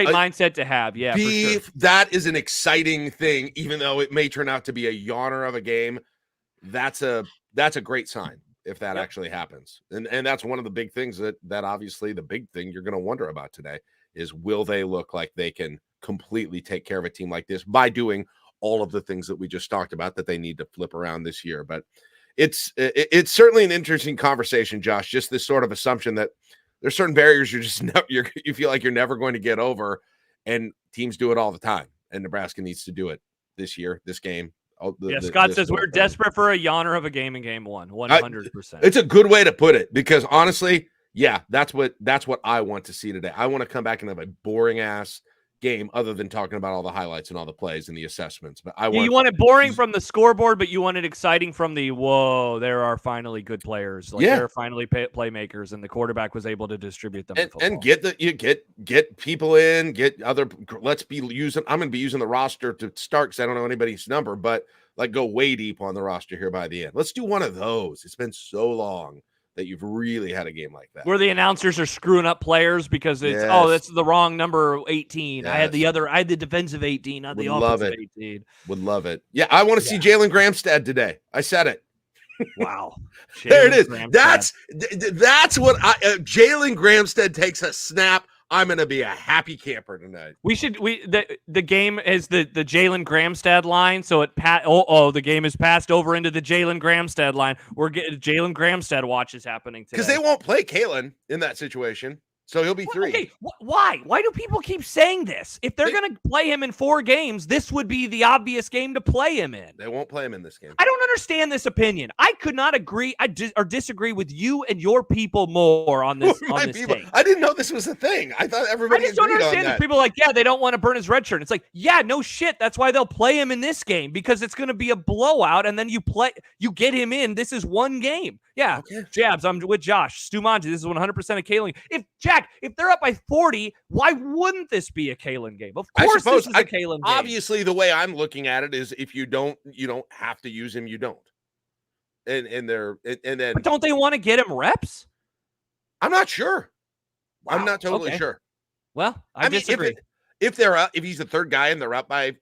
mindset to have. Yeah, for sure. That is an exciting thing, even though it may turn out to be a yawner of a game. That's a great sign if that actually happens. And that's one of the big things that obviously the big thing you're going to wonder about today is, will they look like they can completely take care of a team like this by doing all of the things that we just talked about that they need to flip around this year? But it's certainly an interesting conversation, Josh, just this sort of assumption that there's certain barriers you feel like you're never going to get over, and teams do it all the time, and Nebraska needs to do it this year, this game. Scott says we're desperate for a yawner of a game in game one, 100%. It's a good way to put it, because honestly, yeah, that's what I want to see today. I want to come back and have a boring ass game, other than talking about all the highlights and all the plays and the assessments. But you want it boring from the scoreboard, but you want it exciting from the whoa, there are finally good players. There are finally playmakers, and the quarterback was able to distribute them. And get people in, get other. I'm going to be using the roster to start, because I don't know anybody's number, but go way deep on the roster here by the end. Let's do one of those. It's been so long that you've really had a game like that, where the announcers are screwing up players because that's the wrong number 18. Yes. I had the defensive 18, not the offensive 18. Would love it. Yeah, I want to see Jalen Gramstad today. I said it. Wow. There it is. Gramstad. That's what Jalen Gramstad takes a snap. I'm going to be a happy camper tonight. The game is the Jalen Gramstad line, so the game is passed over into the Jalen Gramstad line. We're getting Jalen Gramstad watches happening today. Because they won't play Kalen in that situation. So he'll be 3. Okay, why? Why do people keep saying this? If they're going to play him in 4 games, this would be the obvious game to play him in. They won't play him in this game. I don't understand this opinion. I could not agree or disagree with you and your people more on this. Take. I didn't know this was a thing. I thought everybody. I just don't understand that people are like, yeah, they don't want to burn his red shirt. It's like, yeah, no shit. That's why they'll play him in this game, because it's going to be a blowout, and then you get him in. This is one game. Yeah, okay. Jabs. I'm with Josh. Stu Monty. This is 100% a Kalen. If they're up by 40, why wouldn't this be a Kalen game? Of course, this is a Kalen game. Obviously, the way I'm looking at it is, if you don't have to use him, you don't. And then. But don't they want to get him reps? I'm not sure. Wow. I'm not totally sure. Well, I disagree. If they're up, if he's the third guy and they're up by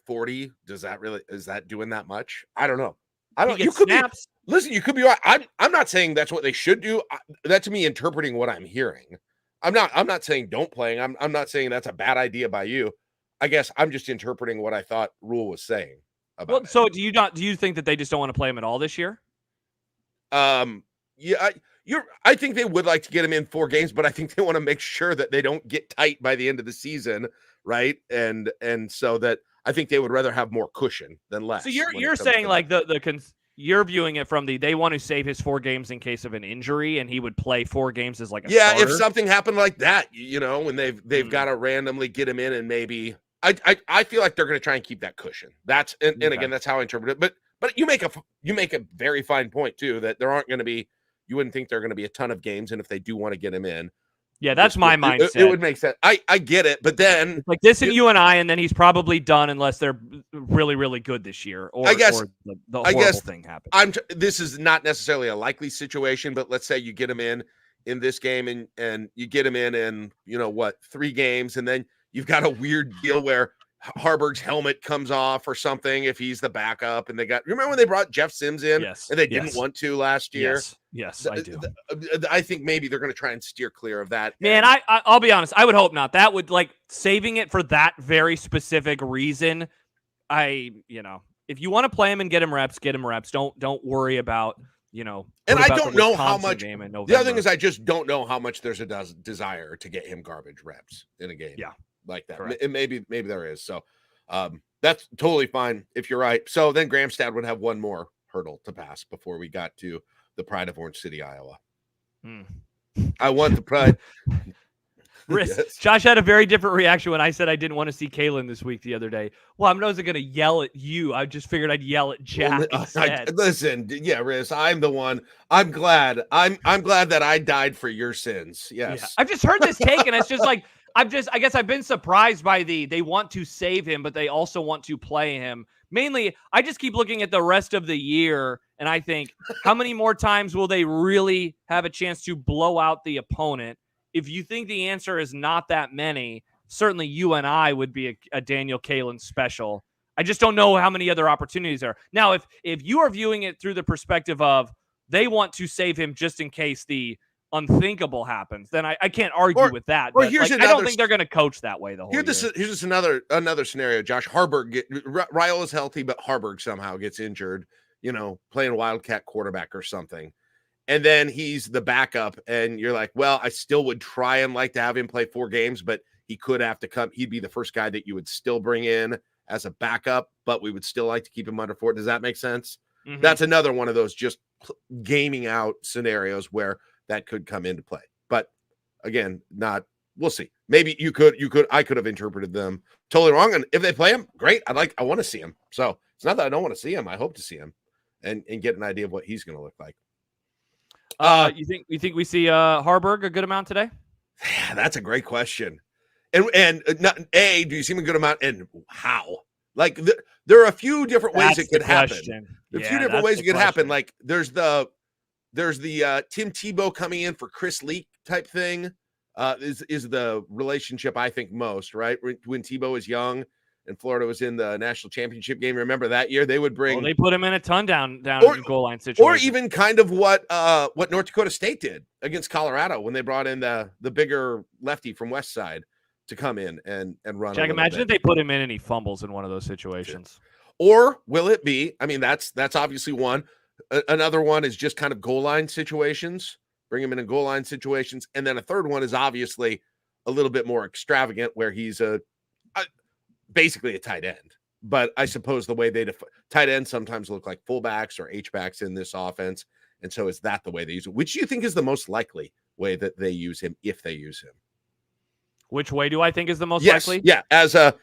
40, is that doing that much? I don't know. You could snaps. Listen, you could be right. I'm not saying that's what they should do. That's me interpreting what I'm hearing. I'm not saying don't play. I'm not saying that's a bad idea by you. I guess I'm just interpreting what I thought Rule was saying about it. So do you think that they just don't want to play him at all this year? Yeah, I think they would like to get him in 4 games, but I think they want to make sure that they don't get tight by the end of the season, right? And so that I think they would rather have more cushion than less. So you're saying you're viewing it from they want to save his 4 games in case of an injury, and he would play 4 games as like a starter? If something happened like that, when they've got to randomly get him in, and maybe I feel like they're going to try and keep that cushion. That's and again, that's how I interpret it. But you make a very fine point too, that there aren't going to be. You wouldn't think there are going to be a ton of games, and if they do want to get him in. Yeah, that's my mindset. It would make sense. I get it, but then it's like this and you and I, and then he's probably done unless they're really, really good this year. Or I guess the horrible thing happens. This is not necessarily a likely situation, but let's say you get him in in this game, and you get him in, 3 games, and then you've got a weird deal where Harburg's helmet comes off or something if he's the backup, and remember when they brought Jeff Sims in and they didn't want to last year? Yes, I do. I think maybe they're going to try and steer clear of that. Man, I'll be honest, I would hope not. That would, like, saving it for that very specific reason. If you want to play him and get him reps, get him reps. Don't worry about, and I don't know how much. The other thing is, I just don't know how much there's a desire to get him garbage reps in a game. Yeah. Like that. And maybe there is. So that's totally fine if you're right. So then Gramstad would have one more hurdle to pass before we got to the Pride of Orange City, Iowa. I want the Pride. Yes. Josh had a very different reaction when I said I didn't want to see Kalen this week the other day. Well, I wasn't going to yell at you. I just figured I'd yell at Jack instead. Listen, Riz, I'm the one. I'm glad that I died for your sins. Yes. Yeah. I've just heard this take, and it's just like, I guess I've been surprised by they want to save him, but they also want to play him. Mainly, I just keep looking at the rest of the year, and I think, how many more times will they really have a chance to blow out the opponent? If you think the answer is not that many, certainly you and I would be a Daniel Kalen special. I just don't know how many other opportunities there are. Now, if you are viewing it through the perspective of they want to save him just in case the unthinkable happens, then I can't argue with that. But I don't think they're going to coach that way the whole year. Here's just another scenario. Josh Harburg, Raiola is healthy, but Harburg somehow gets injured, playing Wildcat quarterback or something. And then he's the backup, and you're like, well, I still would try and like to have him play 4 games, but he could have to come. He'd be the first guy that you would still bring in as a backup, but we would still like to keep him under 4. Does that make sense? Mm-hmm. That's another one of those just gaming out scenarios where that could come into play. But again, we'll see. Maybe I could have interpreted them totally wrong. And if they play him, great. I want to see him. So it's not that I don't want to see him. I hope to see him and get an idea of what he's going to look like. You think we see Harburg a good amount today? That's a great question. And do you see him a good amount, and how? Like there are a few different ways it could happen. There's a few different ways it could happen. Like there's the Tim Tebow coming in for Chris Leak type thing. Is the relationship I think most, right? When Tebow was young and Florida was in the national championship game. Remember that year they would bring. They put him in a ton down in the goal line situation, or even kind of what North Dakota State did against Colorado when they brought in the bigger lefty from West Side to come in and run. Jack, imagine if they put him in and he fumbles in one of those situations. Or will it be? I mean, that's obviously one. Another one is just kind of goal line situations. Bring him in goal line situations, and then a third one is obviously a little bit more extravagant, where he's basically a tight end. But I suppose the way they tight ends sometimes look like fullbacks or H-backs in this offense. And so is that the way they use it? Which do you think is the most likely way that they use him, if they use him? Which way do I think is the most likely? Yeah, as the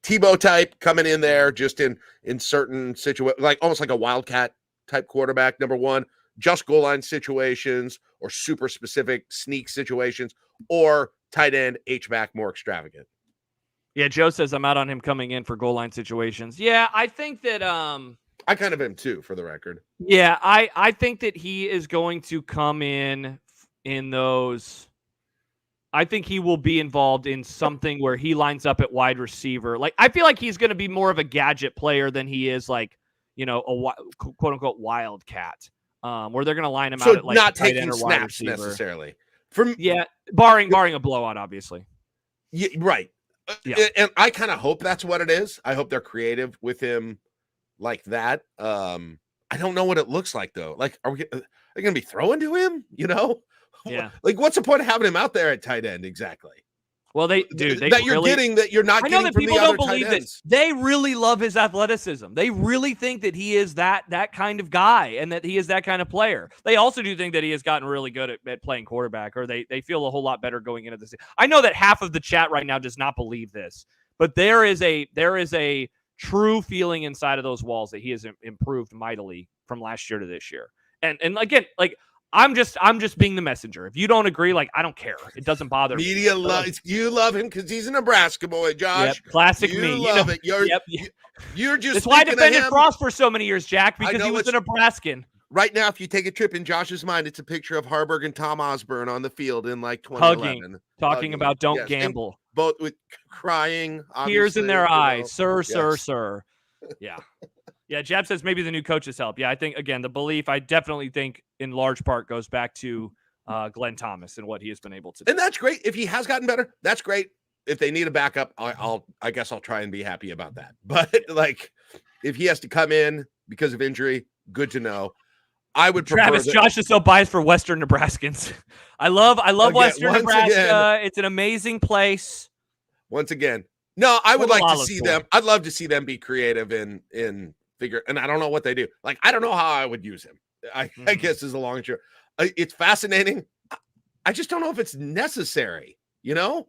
Tebow type coming in there just in certain situations, like almost like a Wildcat type quarterback, number one, just goal line situations or super specific sneak situations, or tight end H-back more extravagant. Yeah, Joe says I'm out on him coming in for goal line situations. Yeah, I think that I kind of am too, for the record. Yeah, I think that he is going to come in those. I think he will be involved in something where he lines up at wide receiver. Like, I feel like he's going to be more of a gadget player than he is like, a quote unquote wildcat. Where they're going to line him out at like not taking snaps necessarily. Barring a blowout, obviously. Yeah, right. And I kind of hope that's what it is. I hope they're creative with him like that. I don't know what it looks like though. Like, are they going to be throwing to him? Yeah. Like, what's the point of having him out there at tight end exactly? Well, you're getting that you're not. I know that people don't believe this. They really love his athleticism. They really think that he is that kind of guy and that he is that kind of player. They also do think that he has gotten really good at playing quarterback, or they feel a whole lot better going into this. I know that half of the chat right now does not believe this, but there is a true feeling inside of those walls that he has improved mightily from last year to this year. And again, like, I'm just being the messenger. If you don't agree, like, I don't care. It doesn't bother me. Media loves you. Love him because he's a Nebraska boy, Josh. Yep, classic you me. Love it. You're just. That's why I defended Frost for so many years, Jack, because he was a Nebraskan. right now, if you take a trip in Josh's mind, it's a picture of Harburg and Tom Osborne on the field in like 2011. Talking about don't gamble. Both with crying, tears in their eyes. Sir. Yeah. Yeah, Jab says maybe the new coaches help. Yeah, I think, again, the belief, I definitely think in large part goes back to Glenn Thomas and what he has been able to do. And that's great. If he has gotten better, that's great. If they need a backup, I guess I'll try and be happy about that. But like, if he has to come in because of injury, good to know. I would prefer Travis, Josh is so biased for Western Nebraskans. I love Western Nebraska. It's an amazing place. Once again, no, I would like to see them. I'd love to see them be creative in figure. And I don't know what they do. Like, I don't know how I would use him. I guess is a long and short. It's fascinating. I just don't know if it's necessary. You know,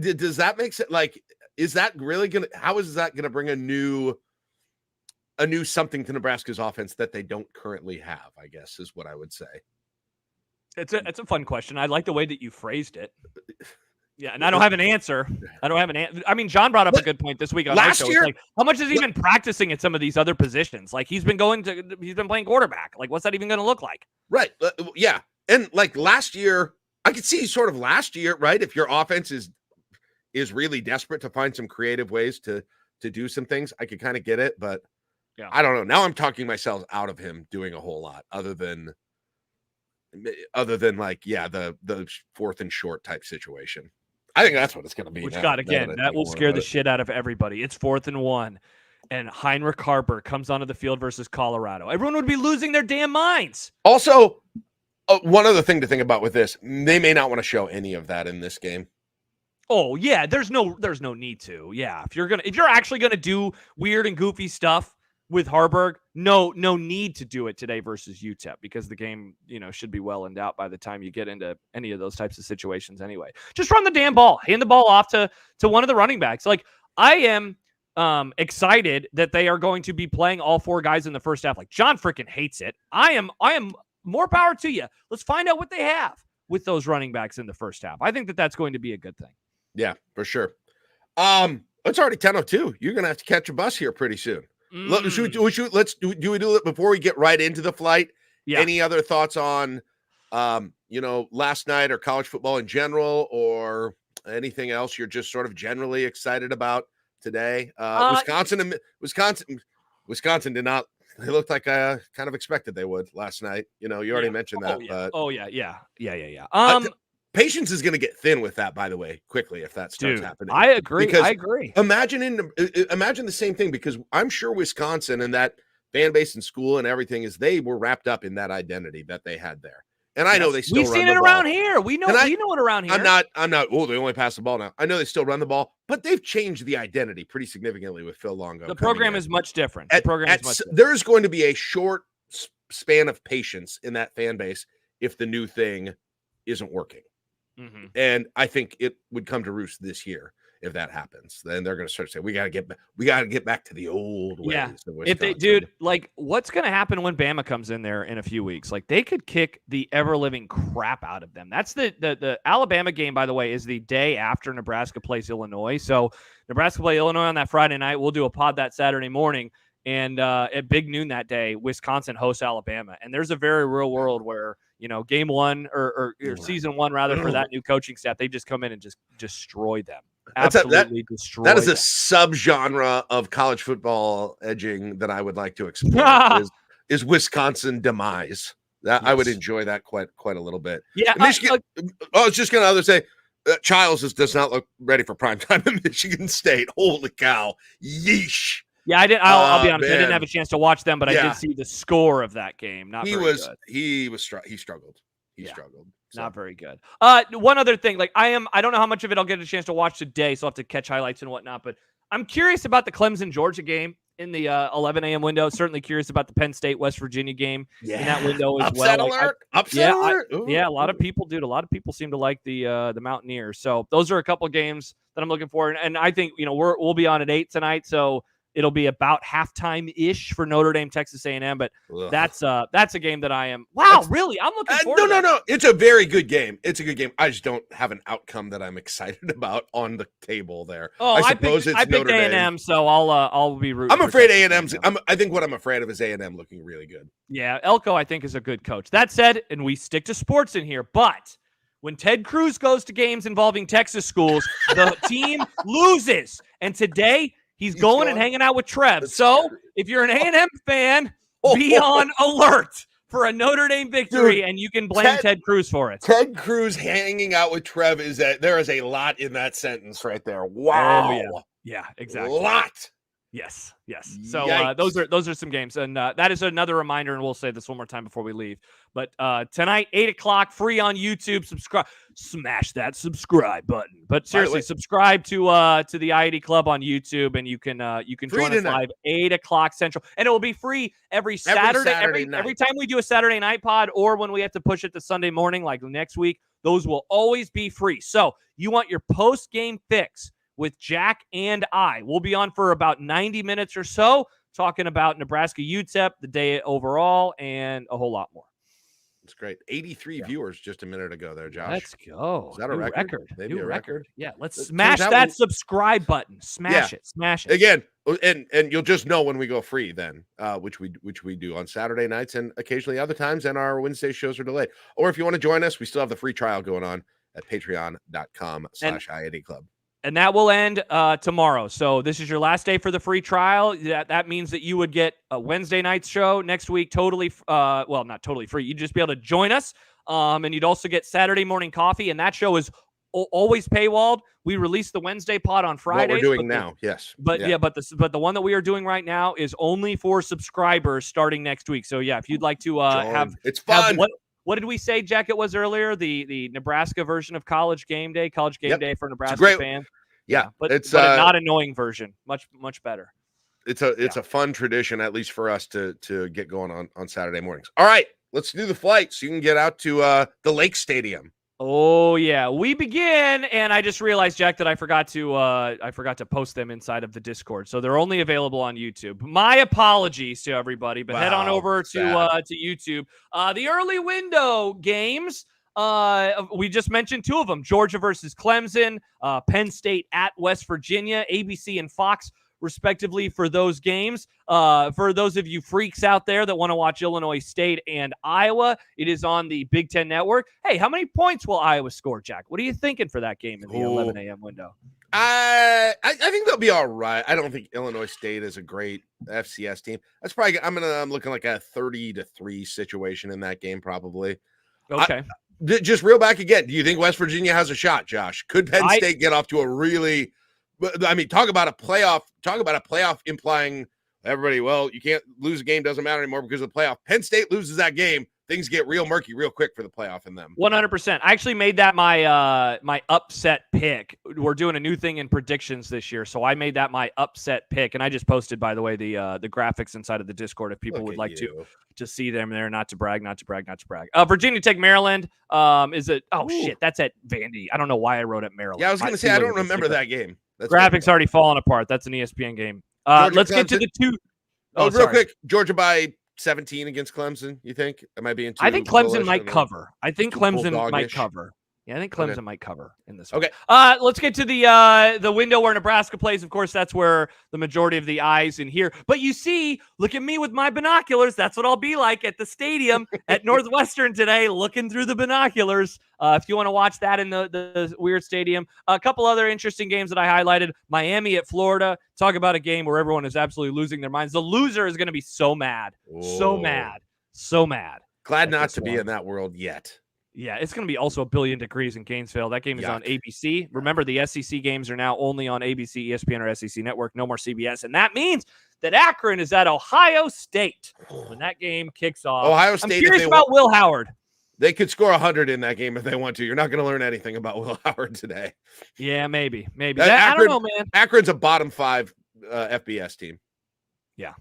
does that make sense? Like, is that really gonna? How is that gonna bring a new something to Nebraska's offense that they don't currently have, I guess is what I would say. It's a fun question. I like the way that you phrased it. Yeah, and I don't have an answer. I mean, John brought up a good point this week on last year. Like, how much has he been practicing at some of these other positions? Like, he's been playing quarterback. Like, what's that even going to look like? Right. Yeah. And like last year, I could see sort of last year, right? If your offense is really desperate to find some creative ways to do some things, I could kind of get it, but yeah, I don't know. Now I'm talking myself out of him doing a whole lot other than like, yeah, the 4th and short type situation. I think that's what it's going to be. Which, God, again, that will scare the shit out of everybody. It's 4th and 1, and Heinrich Harper comes onto the field versus Colorado. Everyone would be losing their damn minds. Also, one other thing to think about with this, they may not want to show any of that in this game. Oh yeah, there's no need to. Yeah, if you're actually gonna do weird and goofy stuff with Harburg, no need to do it today versus UTEP, because the game, should be well in doubt by the time you get into any of those types of situations anyway. Just run the damn ball. Hand the ball off to one of the running backs. Like, I am excited that they are going to be playing all 4 guys in the first half. Like, John freaking hates it. I am more power to you. Let's find out what they have with those running backs in the first half. I think that that's going to be a good thing. Yeah, for sure. It's already 10:02. You're going to have to catch a bus here pretty soon. Let's do it before we get right into the flight. Yeah. Any other thoughts on, last night or college football in general, or anything else you're just sort of generally excited about today? Wisconsin did not. They looked like I kind of expected they would last night. You already mentioned that. Yeah. Patience is going to get thin with that, by the way, quickly, if that starts happening. I agree. Imagine the same thing, because I'm sure Wisconsin and that fan base and school and everything they were wrapped up in that identity that they had there. And I know they still run the ball. We've seen it around here. We know it around here. I'm not. Oh, they only pass the ball now. I know they still run the ball, but they've changed the identity pretty significantly with Phil Longo. The program is much different. There's going to be a short span of patience in that fan base if the new thing isn't working. Mm-hmm. And I think it would come to roost this year if that happens. Then they're going to start to say, we got to get back to the old ways. Yeah. If they, dude, like, what's going to happen when Bama comes in there in a few weeks? Like, they could kick the ever living crap out of them. That's the Alabama game, by the way, is the day after Nebraska plays Illinois. So Nebraska play Illinois on that Friday night. We'll do a pod that Saturday morning. And at big noon that day, Wisconsin hosts Alabama. And there's a very real world where, game 1 or season 1, rather, for that new coaching staff, they just come in and just destroy them. Absolutely destroy them. That is a subgenre of college football edging that I would like to explore is Wisconsin demise. That I would enjoy that quite a little bit. Yeah. Michigan. I was just going to say, Childs does not look ready for prime time in Michigan State. Holy cow. Yeesh. Yeah, I didn't. I'll be honest. Man. I didn't have a chance to watch them, but I did see the score of that game. He struggled. He struggled. So. Not very good. One other thing, like I don't know how much of it I'll get a chance to watch today, so I'll have to catch highlights and whatnot. But I'm curious about the Clemson Georgia game in the 11 a.m. window. Certainly curious about the Penn State West Virginia game in that window as Upset well. Alert. Upset alert. A lot of people, dude. A lot of people seem to like the Mountaineers. So those are a couple of games that I'm looking for, and I think we'll be on at 8 tonight. So It'll be about halftime-ish for Notre Dame, Texas A&M, but that's a game that I am. Wow, really? I'm looking forward to that. No. It's a very good game. It's a good game. I just don't have an outcome that I'm excited about on the table there. Oh, I suppose I picked A&M, so I'll be rooting. I'm afraid A&M's. I think what I'm afraid of is A&M looking really good. Yeah, Elko, I think, is a good coach. That said, and we stick to sports in here, but when Ted Cruz goes to games involving Texas schools, the team loses. And today, he's going and hanging out with Trev. So if you're an A&M fan, be on alert for a Notre Dame victory, and you can blame Ted Cruz for it. Ted Cruz hanging out with Trev there is a lot in that sentence right there. Wow. Oh, yeah, exactly. A lot. Yes. So those are some games, and that is another reminder. And we'll say this one more time before we leave. But tonight, 8:00, free on YouTube. Subscribe, smash that subscribe button. But seriously, subscribe to the IAD Club on YouTube, and you can join us live 8:00 Central, and it will be free every Saturday every time we do a Saturday night pod, or when we have to push it to Sunday morning, like next week. Those will always be free. So you want your post game fix with Jack and I. We'll be on for about 90 minutes or so, talking about Nebraska UTEP, the day overall, and a whole lot more. That's great. 83 viewers just a minute ago there, Josh. Let's go. Is that a record? Maybe a record. Yeah, let's smash that subscribe button. Smash it. Again, and you'll just know when we go free then, which we do on Saturday nights and occasionally other times, and our Wednesday shows are delayed. Or if you want to join us, we still have the free trial going on at patreon.com/IAD Club. And that will end tomorrow. So this is your last day for the free trial. That means that you would get a Wednesday night's show next week totally, not totally free. You'd just be able to join us. And you'd also get Saturday morning coffee. And that show is always paywalled. We release the Wednesday pod on Fridays. What we're doing now, yes. But the one that we are doing right now is only for subscribers starting next week. So yeah, if you'd like to it's fun. What did we say, Jack, it was earlier? The Nebraska version of College Game Day for Nebraska fans. Yeah, but it's a not annoying version. Much better. It's a fun tradition, at least for us to get going on Saturday mornings. All right, let's do the flight so you can get out to the Lake Stadium. Oh yeah, we begin, and I just realized, Jack, that I forgot to post them inside of the Discord, so they're only available on YouTube. My apologies to everybody, but head on over to YouTube. The early window games. We just mentioned two of them: Georgia versus Clemson, Penn State at West Virginia, ABC and Fox, respectively, for those games. For those of you freaks out there that want to watch Illinois State and Iowa, it is on the Big Ten Network. Hey, how many points will Iowa score, Jack? What are you thinking for that game in the 11 a.m. window? I think they'll be all right. I don't think Illinois State is a great FCS team. That's probably I'm looking like a 30-3 situation in that game, probably. Okay. Just reel back again. Do you think West Virginia has a shot, Josh? Could Penn State get off to a really? I mean, talk about a playoff implying everybody. Well, you can't lose a game; doesn't matter anymore because of the playoff. Penn State loses that game, things get real murky real quick for the playoff in them. 100%. I actually made that my upset pick. We're doing a new thing in predictions this year, so I made that my upset pick, and I just posted, by the way, the graphics inside of the Discord if people would like to see them there. Not to brag. Virginia Tech, Maryland. Is it? Oh shit, that's at Vandy. I don't know why I wrote it Maryland. Yeah, I was going to say I don't remember that game. That's graphics already falling apart. That's an ESPN game. Let's get to the two. Real quick. Georgia by 17 against Clemson. You think it might be in two? I think Clemson might cover. I think Clemson might cover. Yeah, I think Clemson might cover in this one. Okay. Let's get to the window where Nebraska plays. Of course, that's where the majority of the eyes in here. But you see, look at me with my binoculars. That's what I'll be like at the stadium at Northwestern today, looking through the binoculars. If you want to watch that in the weird stadium. A couple other interesting games that I highlighted. Miami at Florida. Talk about a game where everyone is absolutely losing their minds. The loser is going to be so mad. Whoa. So mad. Glad not to be in that world yet. Yeah, it's going to be also 1 billion degrees in Gainesville. That game is on ABC. Remember, the SEC games are now only on ABC, ESPN, or SEC Network. No more CBS. And that means that Akron is at Ohio State when that game kicks off. Ohio State. I'm curious about Will Howard. They could score 100 in that game if they want to. You're not going to learn anything about Will Howard today. Yeah, maybe. I don't know, man. Akron's a bottom 5 FBS team. Yeah.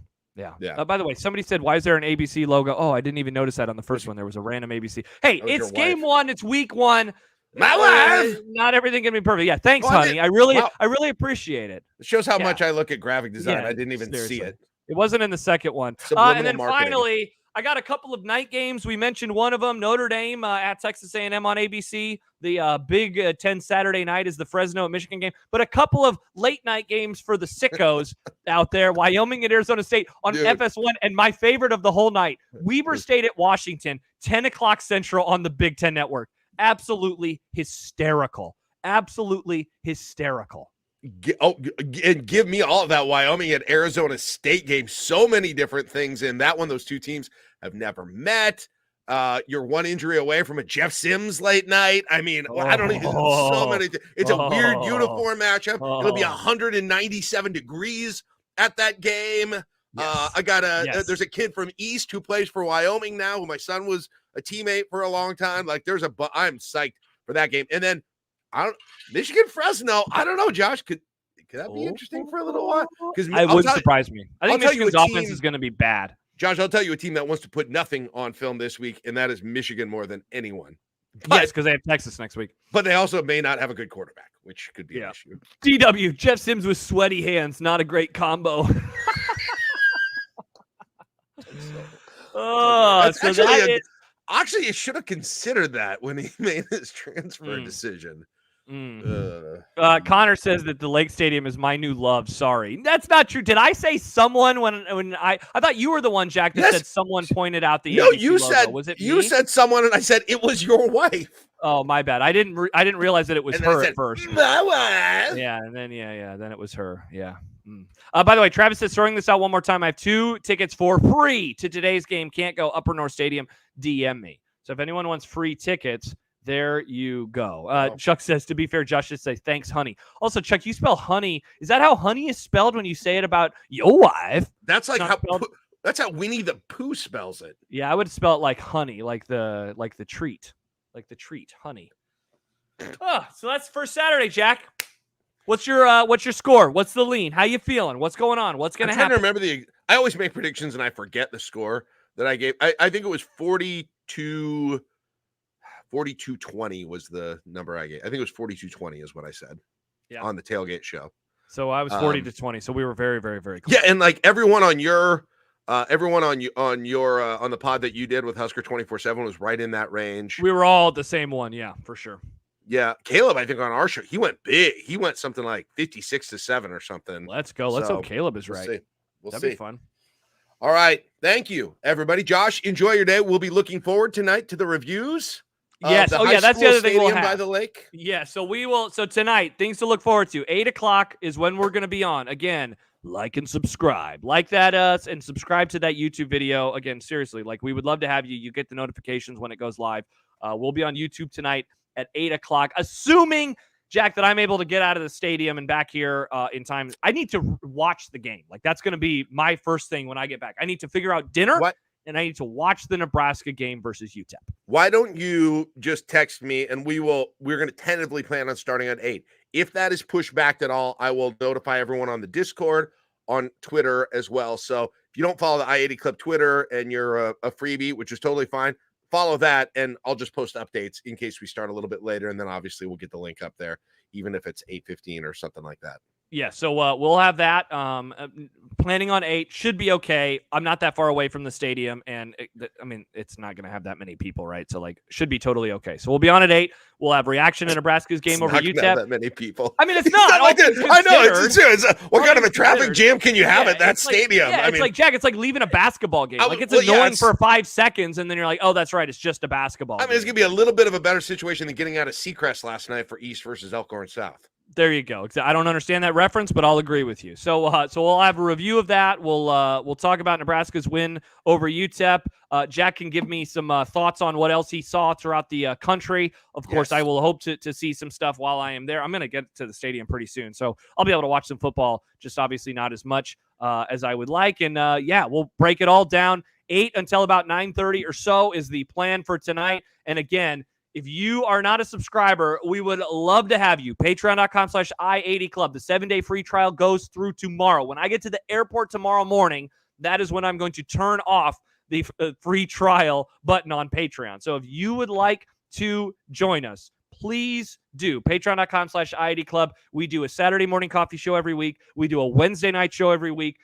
By the way, somebody said, why is there an ABC logo? Oh, I didn't even notice that on the first one. There was a random ABC. Hey, it's game 1. It's week 1. My wife. Not everything can be perfect. Yeah, thanks, honey. I really appreciate it. It shows how much I look at graphic design. I didn't even see it. It wasn't in the second one. And then finally, I got a couple of night games. We mentioned one of them, Notre Dame at Texas A&M on ABC. The Big 10 Saturday night is the Fresno at Michigan game. But a couple of late night games for the sickos out there. Wyoming at Arizona State on FS1. And my favorite of the whole night, Weber State at Washington, 10 o'clock Central on the Big 10 Network. Absolutely hysterical. Absolutely hysterical. And give me all of that Wyoming and Arizona State game. So many different things in that one. Those two teams have never met. You're one injury away from a Jeff Sims late night. I mean, I don't even so many. It's a weird uniform matchup. It'll be 197 degrees at that game. Yes. There's a kid from East who plays for Wyoming now, who my son was a teammate for a long time. Like I'm psyched for that game. And then Michigan Fresno. I don't know, Josh. Could that be interesting for a little while? Because it wouldn't surprise me. I think Michigan's offense is going to be bad. Josh, I'll tell you a team that wants to put nothing on film this week, and that is Michigan more than anyone. Yes, because they have Texas next week. But they also may not have a good quarterback, which could be an issue. DW, Jeff Sims with sweaty hands, not a great combo. Actually, you should have considered that when he made his transfer decision. Connor says that the Lake Stadium is my new love. Sorry, that's not true. Did I say someone when I thought you were the one, Jack, that said someone pointed out the no? ABC You logo. said was it you me? said someone, and I said it was your wife. Oh, my bad. I didn't realize that it was her at first. My wife. Yeah, and then then it was her. Yeah. By the way, Travis says, throwing this out one more time, I have 2 tickets for free to today's game. Can't go. Upper North Stadium. DM me. So if anyone wants free tickets, there you go. Chuck says, to be fair, Josh should say, thanks, honey. Also, Chuck, you spell honey. Is that how honey is spelled when you say it about your wife? That's like that's how Winnie the Pooh spells it. Yeah, I would spell it like honey, like the treat. Like the treat, honey. So that's first Saturday, Jack. What's your score? What's the lean? How you feeling? What's going on? What's going to happen? I'm trying to remember I always make predictions and I forget the score that I gave. I think it was 42-20 was the number I gave. I think it was 42-20 is what I said on the tailgate show. So I was 40-20. So we were very, very, very close. Yeah, and like everyone on your on the pod that you did with Husker 24/7 was right in that range. We were all the same one, yeah, for sure. Yeah, Caleb, I think on our show, he went big. He went something like 56-7 or something. Let's go. Let's hope Caleb is right. That'd be fun. All right. Thank you, everybody. Josh, enjoy your day. We'll be looking forward tonight to the reviews. Yes. That's the other thing we'll have. By the lake. Yeah. So we will. So tonight, things to look forward to. 8 o'clock is when we're going to be on. Again, like and subscribe. Like that and subscribe to that YouTube video. Again, seriously, like we would love to have you. You get the notifications when it goes live. We'll be on YouTube tonight at 8 o'clock, assuming, Jack, that I'm able to get out of the stadium and back here in time. I need to watch the game. Like, that's going to be my first thing when I get back. I need to figure out dinner, and I need to watch the Nebraska game versus UTEP. Why don't you just text me, and we're going to tentatively plan on starting at 8. If that is pushed back at all, I will notify everyone on the Discord, on Twitter as well. So if you don't follow the I-80 Club Twitter and you're a freebie, which is totally fine, follow that, and I'll just post updates in case we start a little bit later, and then obviously we'll get the link up there, even if it's 8:15 or something like that. Yeah, so we'll have that. Planning on 8 should be okay. I'm not that far away from the stadium, and it's not going to have that many people, right? So should be totally okay. So we'll be on at 8. We'll have reaction to Nebraska's game over UTEP. Not that many people. I mean, it's not. Like that. I know. It's what kind of a traffic jam can you have at that stadium? It's like, Jack, it's like leaving a basketball game. It's annoying for 5 seconds, and then you're like, oh, that's right. It's just a basketball game. It's going to be a little bit of a better situation than getting out of Seacrest last night for East versus Elkhorn South. There you go. I don't understand that reference, but I'll agree with you. So we'll have a review of that. We'll talk about Nebraska's win over UTEP. Jack can give me some thoughts on what else he saw throughout the country. Of course, I will hope to see some stuff while I am there. I'm going to get to the stadium pretty soon, so I'll be able to watch some football, just obviously not as much as I would like. And, we'll break it all down. 8 until about 9:30 or so is the plan for tonight. And, again, if you are not a subscriber, we would love to have you. Patreon.com/I80 Club. The 7-day free trial goes through tomorrow. When I get to the airport tomorrow morning, that is when I'm going to turn off the free trial button on Patreon. So if you would like to join us, please do. Patreon.com/IID Club. We do a Saturday morning coffee show every week. We do a Wednesday night show every week.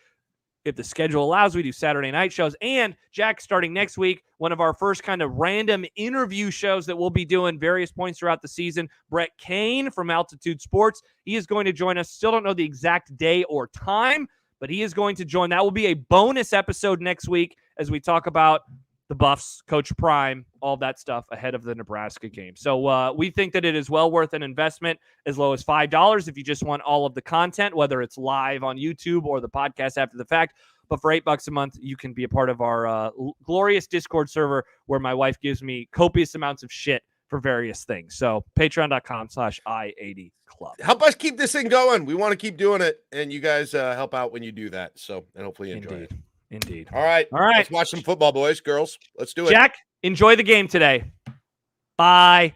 If the schedule allows, we do Saturday night shows. And Jack, starting next week, one of our first kind of random interview shows that we'll be doing various points throughout the season. Brett Kane from Altitude Sports. He is going to join us. Still don't know the exact day or time, but he is going to join. That will be a bonus episode next week as we talk about the Buffs, Coach Prime, all that stuff ahead of the Nebraska game. So we think that it is well worth an investment as low as $5 if you just want all of the content, whether it's live on YouTube or the podcast after the fact. But for $8 a month, you can be a part of our glorious Discord server where my wife gives me copious amounts of shit for various things. So patreon.com/I80 Club. Help us keep this thing going. We want to keep doing it, and you guys help out when you do that. So, and hopefully you enjoy it. Indeed. All right. Let's watch some football, boys, girls. Let's do it. Jack, enjoy the game today. Bye.